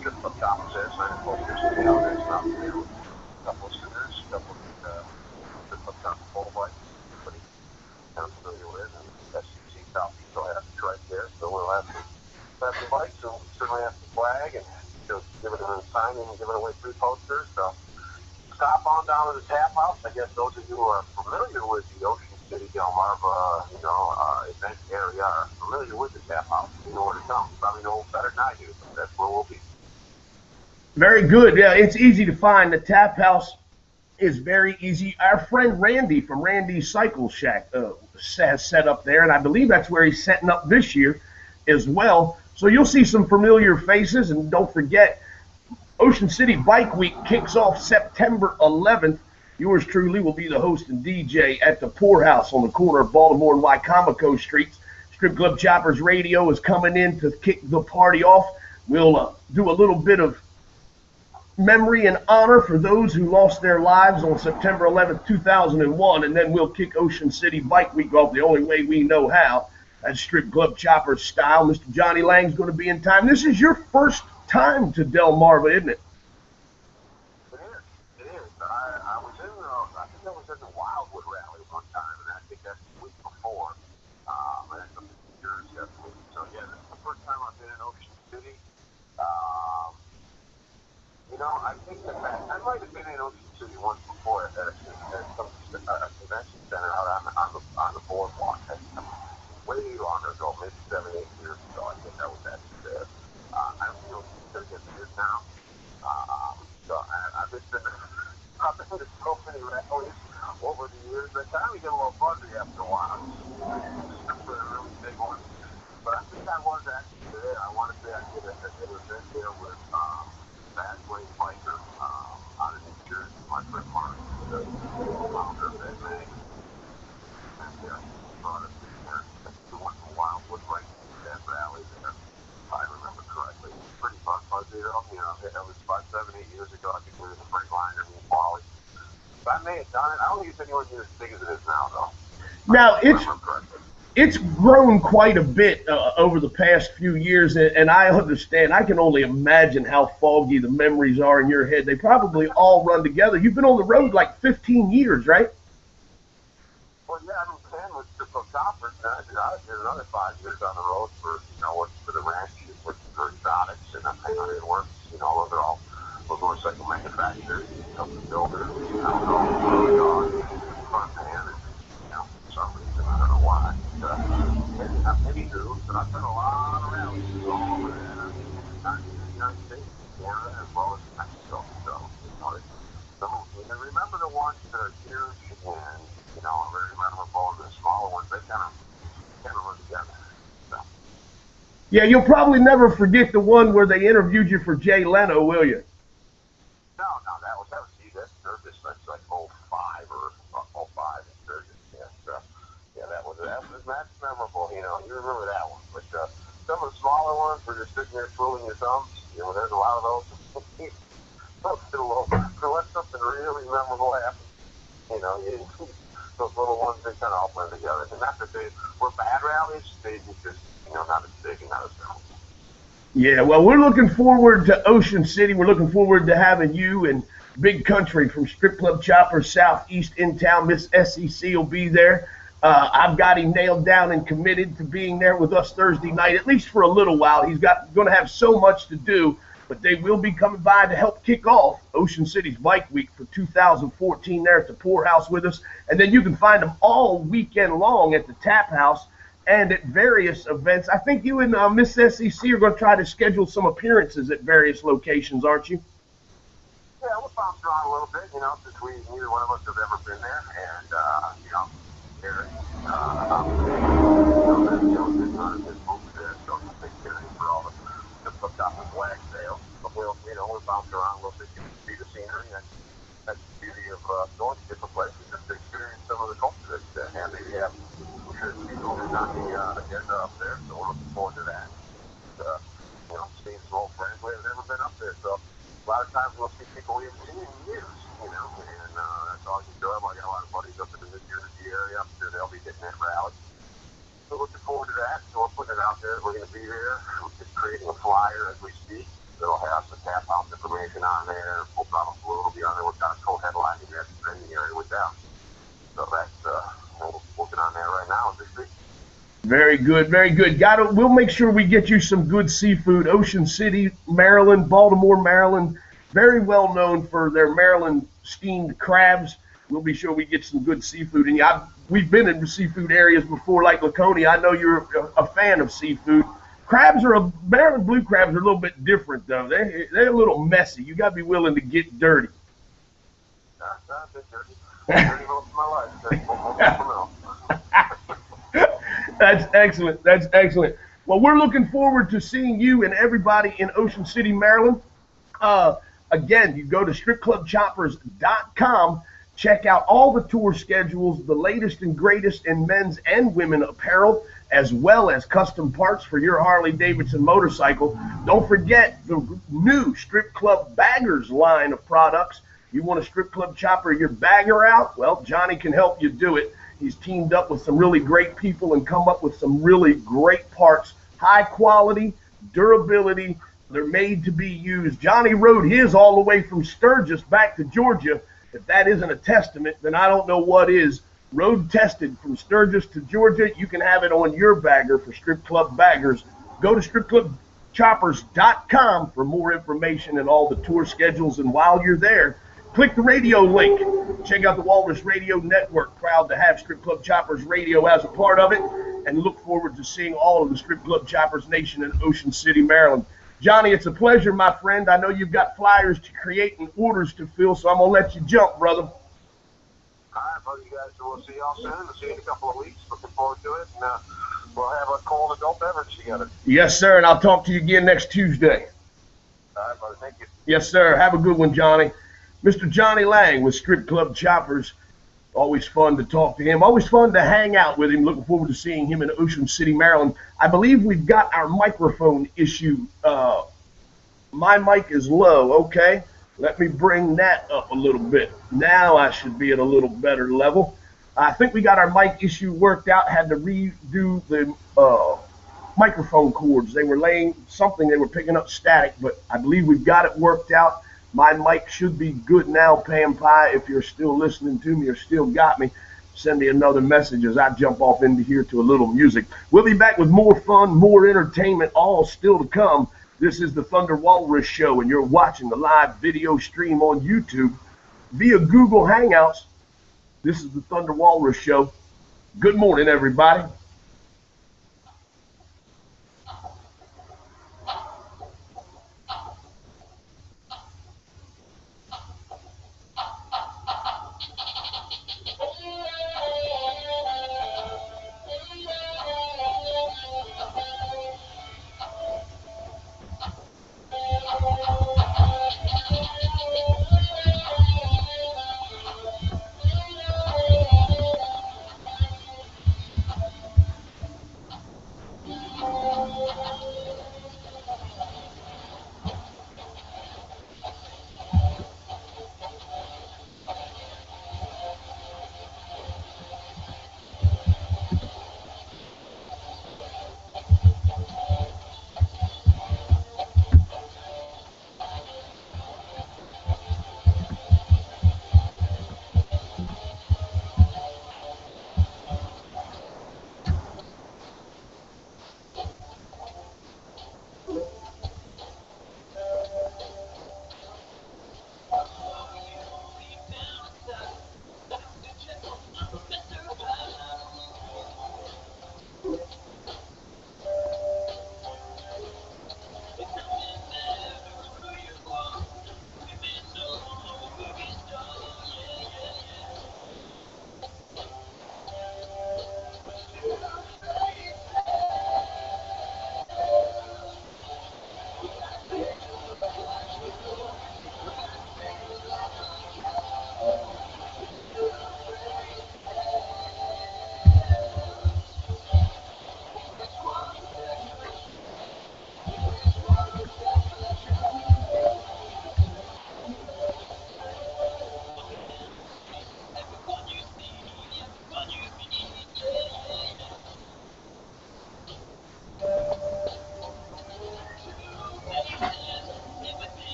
Strip Club Choppers there, signing posters to the outlets out there. A couple of scooters, a couple of Strip Club Choppers full bikes. Everybody kind of familiar with. And SEC Southeast will have it right there. So we'll have some bikes, and we'll certainly have the flag, and just give it a signing and give it away 3 posters. So stop on down to the Tap House. I guess those of you who are familiar with the Ocean City, Delmarva, event area are familiar with the Tap House. You know where to come. Probably know better than I do, but that's where we'll be. Very good. Yeah, it's easy to find. The Tap House is very easy. Our friend Randy from Randy's Cycle Shack has set up there, and I believe that's where he's setting up this year as well. So you'll see some familiar faces, and don't forget, Ocean City Bike Week kicks off September 11th. Yours truly will be the host and DJ at the Poorhouse on the corner of Baltimore and Wycomico Streets. Strip Club Choppers Radio is coming in to kick the party off. We'll do a little bit of memory and honor for those who lost their lives on September 11th, 2001, and then we'll kick Ocean City Bike Week off the only way we know how. That's Strip Club Choppers style. Mr. Johnny Lang's going to be in time. This is your first time to Delmarva, isn't it? I was in I think I was in the Wildwood Rally one time, and I think that's the week before. And that's some years definitely. So yeah, this is the first time I've been in Ocean City. I think that I might have been in Ocean City once before at some convention center out on the boardwalk. Way long ago, maybe 7, 8 years ago. I think I was actually there. I don't know if it's here now. I've been to so many rallies over the years. They kind of get a little fuzzy after a while. Except for the really big ones. But I think I was actually there. I want to say I did an event there with Bad Wayne Biker out of New Jersey. My friend Mark, the founder of that magazine. And brought us in there. We went to Wildwood right that rally there. If I remember correctly. Pretty fuzzy though. It was about 7, 8 years ago. I think we were in the Freightliner and Wally. But I may have done it. I don't think it's anywhere near as big as it is now, though. Now, it's grown quite a bit over the past few years, and I understand. I can only imagine how foggy the memories are in your head. They probably all run together. You've been on the road like 15 years, right? Well, yeah, I mean, 10 was Triple Chopper. I did another 5 years on the road for the ranch, for exotics, and I did work, those are all motorcycle manufacturers, the builders, front man, and, for some reason, I don't know why. Maybe new, but I've done a lot of rallies all over there. Not in the United States, Canada, as well as Mexico. So, I remember the ones that are huge and, very memorable, and the smaller ones, they kind of run together. So. Yeah, you'll probably never forget the one where they interviewed you for Jay Leno, will you? No, that was Sturgis. That's like 05 or 05 in Sturgis. That's memorable. You remember that one. But some of the smaller ones were just sitting there twiddling your thumbs. There's a lot of those. Let something really memorable happen. Those little ones, they kind of all blend together. And not that they were bad rallies, they just, not as big and not as memorable. Yeah, well, we're looking forward to Ocean City. We're looking forward to having you and Big Country from Strip Club Chopper Southeast in town. Miss SEC will be there. I've got him nailed down and committed to being there with us Thursday night, at least for a little while. He's going to have so much to do, but they will be coming by to help kick off Ocean City's Bike Week for 2014 there at the Poorhouse with us. And then you can find them all weekend long at the Tap House and at various events. I think you and Miss SEC are going to try to schedule some appearances at various locations, aren't you? Yeah, we'll bounce around a little bit, since neither one of us have ever been there. And, Eric, there's not a good move there, so he's taking care of him for all the hooked up and flag sales. But we'll bounce around a little bit, see the scenery. That's the beauty of going to different places, just to experience some of the culture that they have. People is on the agenda up there, so we're looking forward to that. Seeing some old friends we haven't ever been up there, so a lot of times we'll see people we haven't seen in years, and that's always enjoyable. I got a lot of buddies up in the New Jersey area. I'm sure they'll be hitting that rally. So looking forward to that. So we're putting it out there. We're going to be there. We're just creating a flyer as we speak. It'll have some Tap House information on there. Full Throttle Flu will be on there. We're kind of co-headlining that training area with them. So that's we're working on that right now as we speak. Very good, very good. We'll make sure we get you some good seafood. Ocean City, Maryland, Baltimore, Maryland, very well known for their Maryland steamed crabs. We'll be sure we get some good seafood. And we've been in the seafood areas before, like Laconia. I know you're a fan of seafood. Maryland blue crabs are a little bit different, though. They're a little messy. You got to be willing to get dirty. I've been dirty. Dirty most of my life. That's excellent. That's excellent. Well, we're looking forward to seeing you and everybody in Ocean City, Maryland. Again, you go to stripclubchoppers.com, check out all the tour schedules, the latest and greatest in men's and women apparel, as well as custom parts for your Harley-Davidson motorcycle. Don't forget the new Strip Club Baggers line of products. You want a Strip Club Chopper your bagger out? Well, Johnny can help you do it. He's teamed up with some really great people and come up with some really great parts. High quality, durability. They're made to be used. Johnny rode his all the way from Sturgis back to Georgia. If that isn't a testament, then I don't know what is. Road tested from Sturgis to Georgia. You can have it on your bagger for strip club baggers. Go to stripclubchoppers.com for more information and all the tour schedules. And while you're there, click the radio link. Check out the Walrus Radio Network. Proud to have Strip Club Choppers Radio as a part of it, and look forward to seeing all of the Strip Club Choppers Nation in Ocean City, Maryland. Johnny, it's a pleasure, my friend. I know you've got flyers to create and orders to fill, so I'm going to let you jump, brother. All right, brother, you guys, we'll see y'all soon. We'll see you in a couple of weeks. Looking forward to it. And we'll have a cold adult beverage together. Yes, sir, and I'll talk to you again next Tuesday. All right, brother, thank you. Yes, sir. Have a good one, Johnny. Mr. Johnny Lang with Strip Club Choppers. Always fun to talk to him. Always fun to hang out with him. Looking forward to seeing him in Ocean City, Maryland. I believe we've got our microphone issue. My mic is low. Okay. Let me bring that up a little bit. Now I should be at a little better level. I think we got our mic issue worked out. Had to redo the microphone cords. They were laying something. They were picking up static, but I believe we've got it worked out. My mic should be good now, Pam Pie. If you're still listening to me or still got me, send me another message as I jump off into here to a little music. We'll be back with more fun, more entertainment, all still to come. This is the Thunder Walrus Show, and you're watching the live video stream on YouTube via Google Hangouts. This is the Thunder Walrus Show. Good morning, everybody.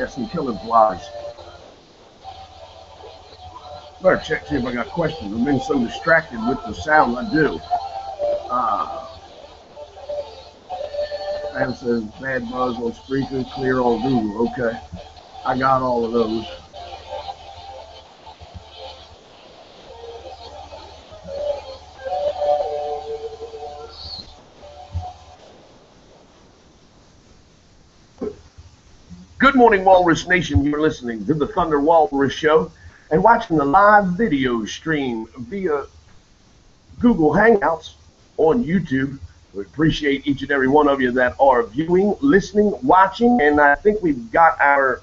Yes, and killing flies. Better check, see if I got questions. I've been so distracted with the sound. I do. Sam says bad buzz on Spreaker, clear on Google. Okay, I got all of those. Good morning, Walrus Nation. You're listening to the Thunder Walrus Show and watching the live video stream via Google Hangouts on YouTube. We appreciate each and every one of you that are viewing, listening, watching, and I think we've got our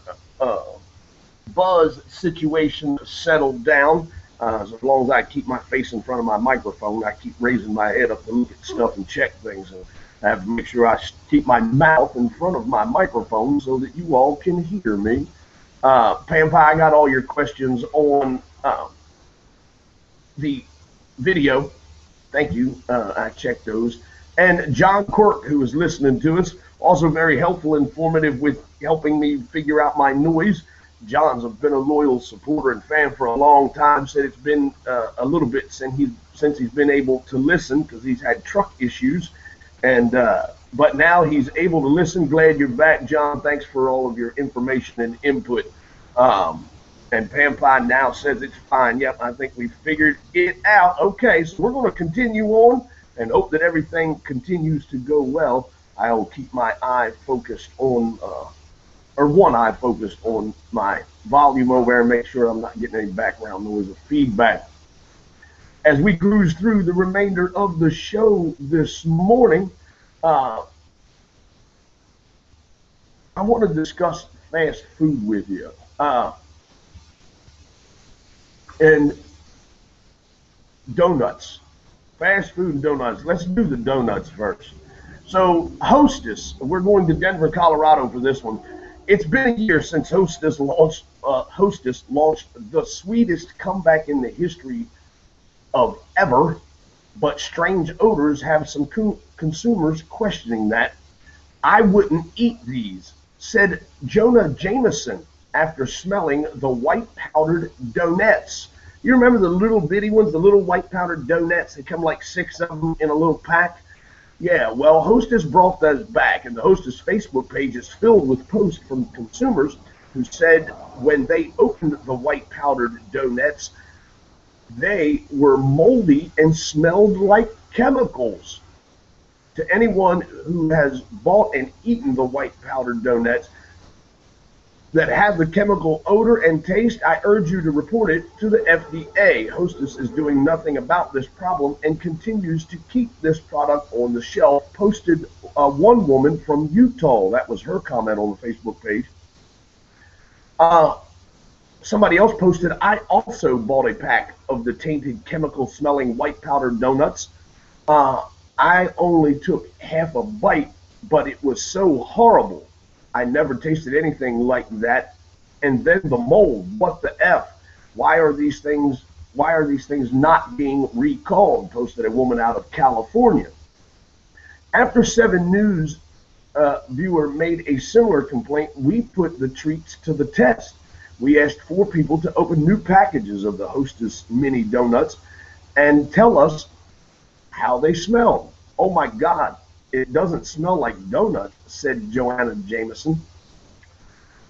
buzz situation settled down. As long as I keep my face in front of my microphone, I keep raising my head up to look at stuff and check things. And I have to make sure I keep my mouth in front of my microphone so that you all can hear me. Pam Pie, I got all your questions on the video. Thank you. I checked those. And John Quirk, who is listening to us, also very helpful, informative with helping me figure out my noise. John's been a loyal supporter and fan for a long time. Said it's been a little bit since he's been able to listen because he's had truck issues. And but now he's able to listen. Glad you're back, John. Thanks for all of your information and input. And Pam Pie now says it's fine. Yep, I think we figured it out. Okay, so we're going to continue on and hope that everything continues to go well. I'll keep my eye focused on, or one eye focused on my volume over there and make sure I'm not getting any background noise or feedback. As we cruise through the remainder of the show this morning, I want to discuss fast food with you. And donuts. Fast food and donuts. Let's do the donuts first. So Hostess, we're going to Denver, Colorado for this one. It's been a year since Hostess launched the sweetest comeback in the history of ever, but strange odors have some consumers questioning that. I wouldn't eat these, said Jonah Jameson after smelling the white powdered donuts. You remember the little bitty ones, the little white powdered donuts? They come like 6 of them in a little pack. Yeah, well, Hostess brought those back, and the Hostess Facebook page is filled with posts from consumers who said when they opened the white powdered donuts, they were moldy and smelled like chemicals. To anyone who has bought and eaten the white powdered donuts that have the chemical odor and taste, I urge you to report it to the FDA. Hostess is doing nothing about this problem and continues to keep this product on the shelf, posted one woman from Utah. That was her comment on the Facebook page. Somebody else posted, I also bought a pack of the tainted chemical-smelling white powdered donuts. I only took half a bite, but it was so horrible. I never tasted anything like that. And then the mold, what the F? Why are these things not being recalled? Posted a woman out of California. After 7 News viewer made a similar complaint, we put the treats to the test. We asked 4 people to open new packages of the Hostess mini donuts and tell us how they smell. Oh my God, it doesn't smell like donuts, said Joanna Jameson.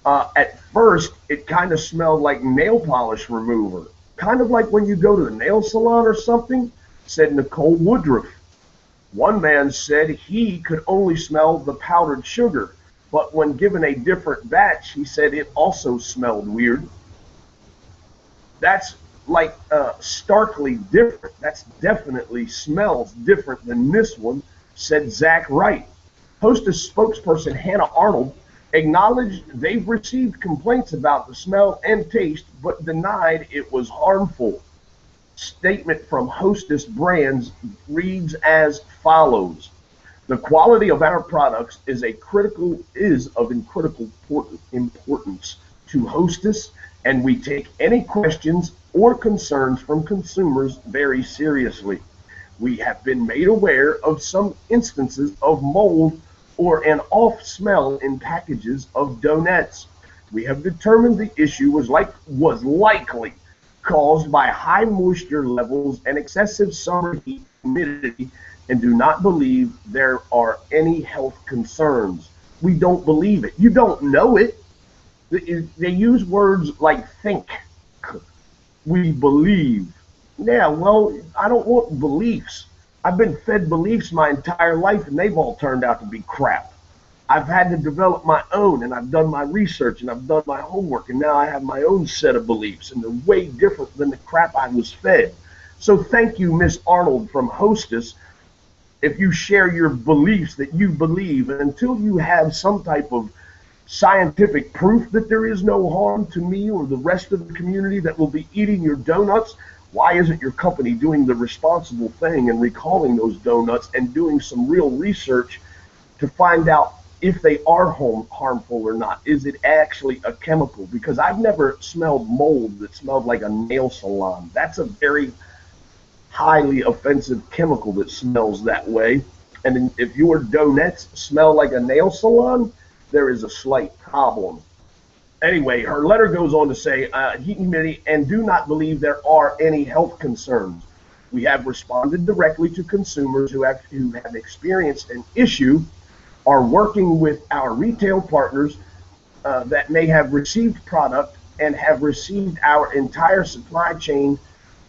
At first, it kind of smelled like nail polish remover, kind of like when you go to the nail salon or something, said Nicole Woodruff. One man said he could only smell the powdered sugar, but when given a different batch, he said it also smelled weird. That's like starkly different. That's definitely smells different than this one, said Zach Wright. Hostess spokesperson Hannah Arnold acknowledged they've received complaints about the smell and taste, but denied it was harmful. Statement from Hostess Brands reads as follows. The quality of our products is of critical importance to Hostess, and we take any questions or concerns from consumers very seriously. We have been made aware of some instances of mold or an off smell in packages of donuts. We have determined the issue was likely caused by high moisture levels and excessive summer heat humidity, and do not believe there are any health concerns. We don't believe it. You don't know it. They use words like think. We believe. Yeah, well, I don't want beliefs. I've been fed beliefs my entire life, and they've all turned out to be crap. I've had to develop my own, and I've done my research, and I've done my homework, and now I have my own set of beliefs, and they're way different than the crap I was fed. So thank you, Miss Arnold from Hostess, if you share your beliefs that you believe, and until you have some type of scientific proof that there is no harm to me or the rest of the community that will be eating your donuts, why isn't your company doing the responsible thing and recalling those donuts and doing some real research to find out if they are harmful or not? Is it actually a chemical? Because I've never smelled mold that smelled like a nail salon. That's a very highly offensive chemical that smells that way. And if your donuts smell like a nail salon, there is a slight problem. Anyway, her letter goes on to say, heat and humidity, and do not believe there are any health concerns. We have responded directly to consumers who have experienced an issue, are working with our retail partners that may have received product and have received our entire supply chain,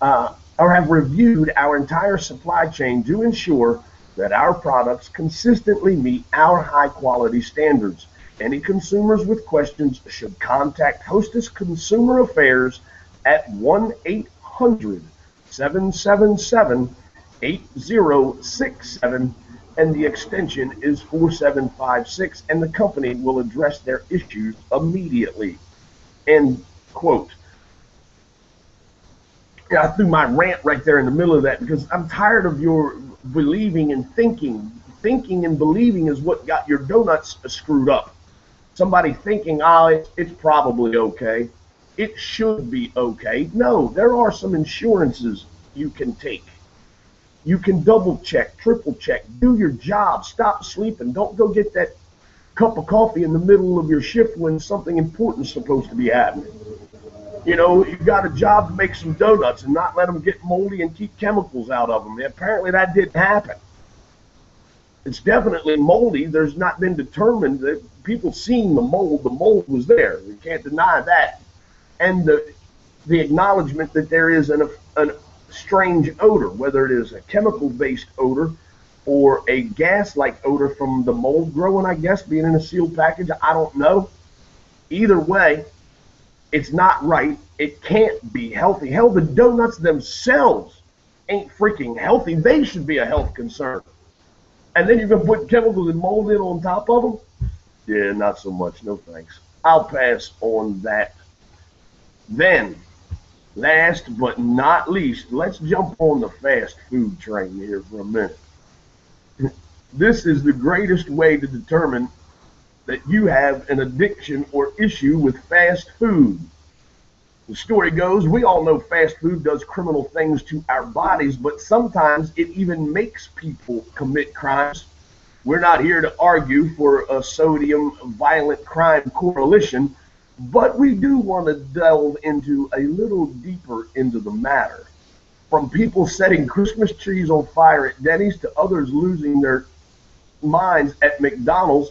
or have reviewed our entire supply chain to ensure that our products consistently meet our high quality standards. Any consumers with questions should contact Hostess Consumer Affairs at 1-800-777-8067, and the extension is 4756, and the company will address their issues immediately. End quote. Yeah, I threw my rant right there in the middle of that because I'm tired of your believing and thinking. Thinking and believing is what got your donuts screwed up. Somebody thinking, oh, it's probably okay. It should be okay. No, there are some insurances you can take. You can double check, triple check, do your job, stop sleeping. Don't go get that cup of coffee in the middle of your shift when something important is supposed to be happening. You know, you got a job to make some donuts and not let them get moldy and keep chemicals out of them. Apparently that didn't happen. It's definitely moldy. There's not been determined that people seen the mold was there. We can't deny that. And the acknowledgement that there is a strange odor, whether it is a chemical-based odor or a gas-like odor from the mold growing, I guess, being in a sealed package. I don't know. Either way, it's not right. It can't be healthy. Hell, the donuts themselves ain't freaking healthy. They should be a health concern. And then you're going to put chemicals and mold in on top of them? Yeah, not so much. No thanks. I'll pass on that. Then, last but not least, let's jump on the fast food train here for a minute. This is the greatest way to determine that you have an addiction or issue with fast food. The story goes, we all know fast food does criminal things to our bodies, but sometimes it even makes people commit crimes. We're not here to argue for a sodium violent crime coalition, but we do want to delve into a little deeper into the matter. From people setting Christmas trees on fire at Denny's to others losing their minds at McDonald's,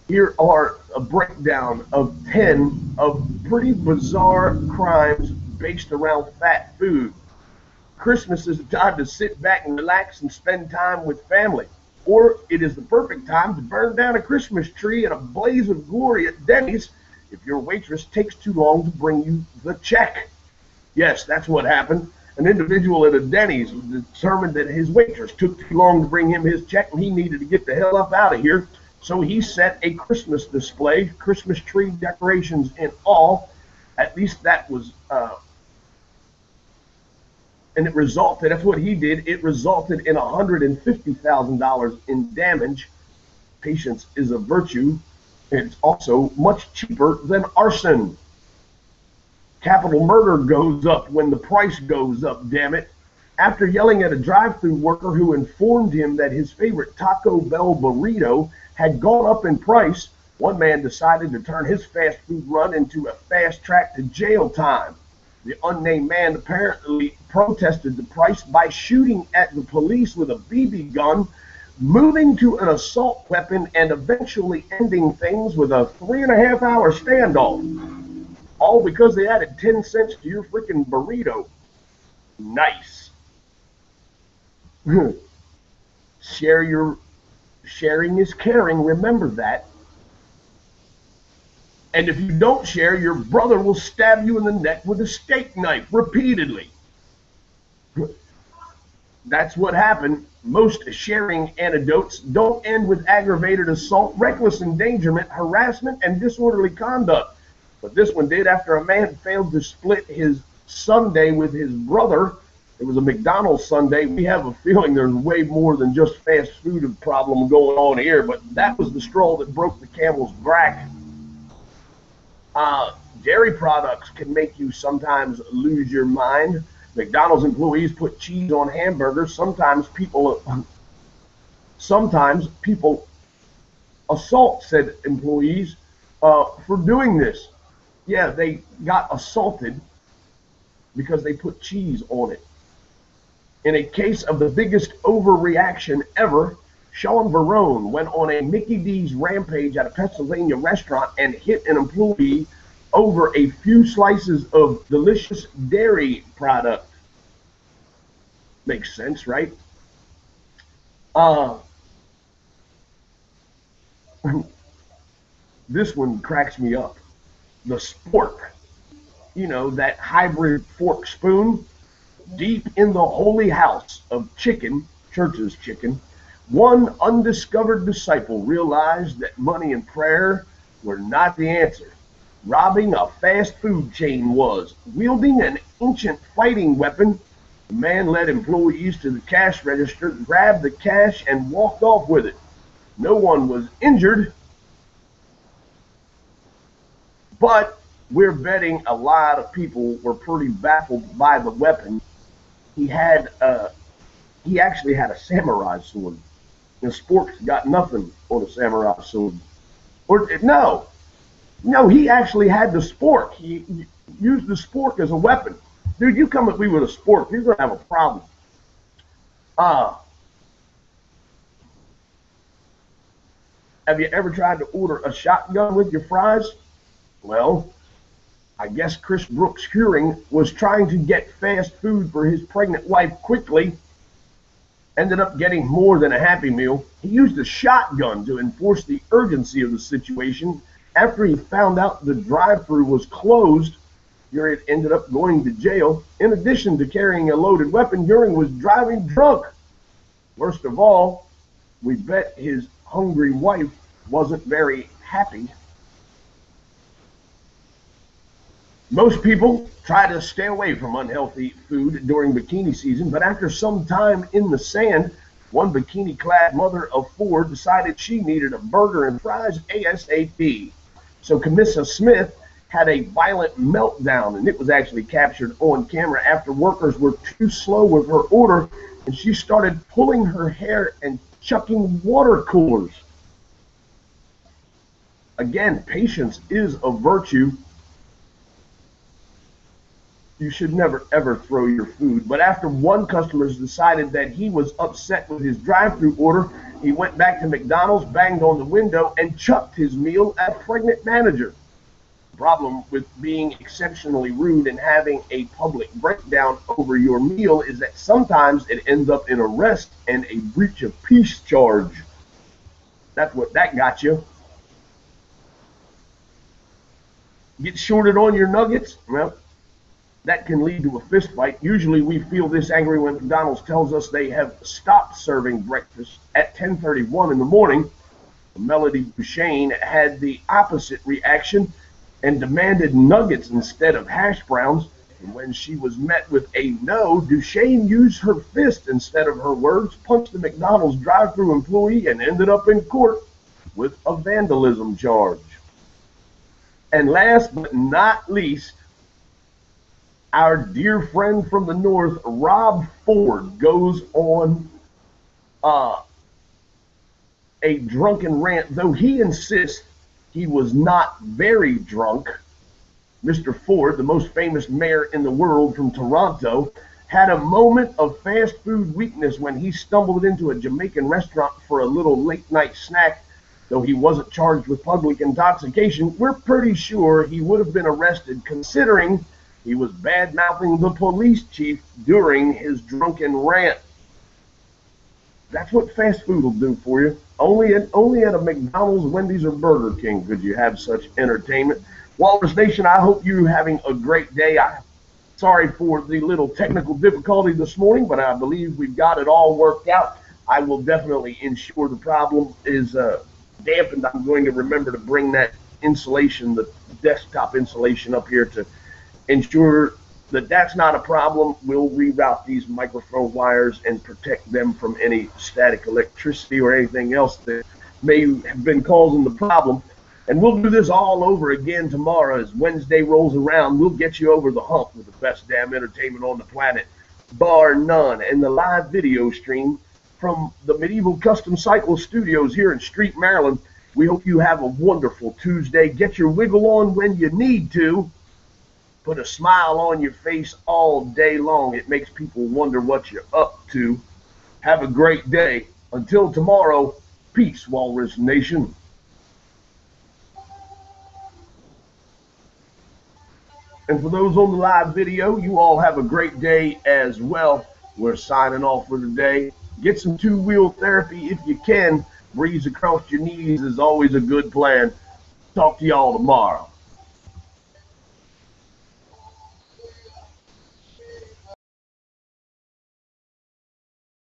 here are a breakdown of 10 of pretty bizarre crimes based around fat food. Christmas is a time to sit back and relax and spend time with family. Or it is the perfect time to burn down a Christmas tree in a blaze of glory at Denny's if your waitress takes too long to bring you the check. Yes, that's what happened. An individual at a Denny's determined that his waitress took too long to bring him his check and he needed to get the hell up out of here. So he set a Christmas display, Christmas tree decorations and all. At least that was, and it resulted, that's what he did, it resulted in $150,000 in damage. Patience is a virtue. It's also much cheaper than arson. Capital murder goes up when the price goes up, damn it. After yelling at a drive-thru worker who informed him that his favorite Taco Bell burrito had gone up in price, One man decided to turn his fast food run into a fast track to jail time. The unnamed man apparently protested the price by shooting at the police with a BB gun, moving to an assault weapon, and eventually ending things with a 3.5-hour standoff. All because they added 10 cents to your freaking burrito. Nice. Sharing is caring, remember that. And if you don't share, your brother will stab you in the neck with a steak knife repeatedly. That's what happened. Most sharing anecdotes don't end with aggravated assault, reckless endangerment, harassment, and disorderly conduct. But this one did after a man failed to split his sundae with his brother. It was a McDonald's sundae. We have a feeling there's way more than just fast food problem going on here, but that was the straw that broke the camel's back. Dairy products can make you sometimes lose your mind. McDonald's employees put cheese on hamburgers. Sometimes people assault said employees for doing this. Yeah, they got assaulted because they put cheese on it. In a case of the biggest overreaction ever, Sean Barone went on a Mickey D's rampage at a Pennsylvania restaurant and hit an employee over a few slices of delicious dairy product. Makes sense, right? This one cracks me up. The spork, you know, that hybrid fork spoon, deep in the holy house of chicken, church's chicken, one undiscovered disciple realized that money and prayer were not the answer. Robbing a fast food chain was. Wielding an ancient fighting weapon, the man led employees to the cash register, grabbed the cash, and walked off with it. No one was injured, but we're betting a lot of people were pretty baffled by the weapon. He actually had a samurai sword. The spork's got nothing on a samurai sword. Or no, he actually had the spork. He used the spork as a weapon. Dude, you come at me with a spork, you're gonna have a problem. Have you ever tried to order a shotgun with your fries? Well, I guess Chris Brooks Curing was trying to get fast food for his pregnant wife quickly. Ended up getting more than a Happy Meal. He used a shotgun to enforce the urgency of the situation. After he found out the drive-thru was closed, Urey ended up going to jail. In addition to carrying a loaded weapon, Urey was driving drunk. Worst of all, we bet his hungry wife wasn't very happy. Most people try to stay away from unhealthy food during bikini season, but after some time in the sand, one bikini-clad mother of 4 decided she needed a burger and fries ASAP. So Camissa Smith had a violent meltdown, and it was actually captured on camera after workers were too slow with her order, and she started pulling her hair and chucking water coolers. Again, patience is a virtue. You should never, ever throw your food. But after one customer decided that he was upset with his drive-thru order, he went back to McDonald's, banged on the window, and chucked his meal at a pregnant manager. The problem with being exceptionally rude and having a public breakdown over your meal is that sometimes it ends up in arrest and a breach of peace charge. That's what that got you. Get shorted on your nuggets? Well, that can lead to a fist fight. Usually we feel this angry when McDonald's tells us they have stopped serving breakfast at 10:31 in the morning. Melody Duchesne had the opposite reaction and demanded nuggets instead of hash browns. And when she was met with a no, Duchesne used her fist instead of her words, punched the McDonald's drive-thru employee, and ended up in court with a vandalism charge. And last but not least, our dear friend from the north, Rob Ford, goes on a drunken rant, though he insists he was not very drunk. Mr. Ford, the most famous mayor in the world from Toronto, had a moment of fast food weakness when he stumbled into a Jamaican restaurant for a little late night snack. Though he wasn't charged with public intoxication, we're pretty sure he would have been arrested, considering he was bad-mouthing the police chief during his drunken rant. That's what fast food will do for you. Only at a McDonald's, Wendy's, or Burger King could you have such entertainment. Walrus Nation, I hope you're having a great day. Sorry for the little technical difficulty this morning, but I believe we've got it all worked out. I will definitely ensure the problem is dampened. I'm going to remember to bring that insulation, the desktop insulation up here to ensure that that's not a problem. We'll reroute these microphone wires and protect them from any static electricity or anything else that may have been causing the problem. And we'll do this all over again tomorrow as Wednesday rolls around. We'll get you over the hump with the best damn entertainment on the planet, bar none. And the live video stream from the Medieval Custom Cycle Studios here in Street, Maryland. We hope you have a wonderful Tuesday. Get your wiggle on when you need to. Put a smile on your face all day long. It makes people wonder what you're up to. Have a great day. Until tomorrow, peace, Walrus Nation. And for those on the live video, you all have a great day as well. We're signing off for today. Get some two-wheel therapy if you can. Breeze across your knees is always a good plan. Talk to y'all tomorrow.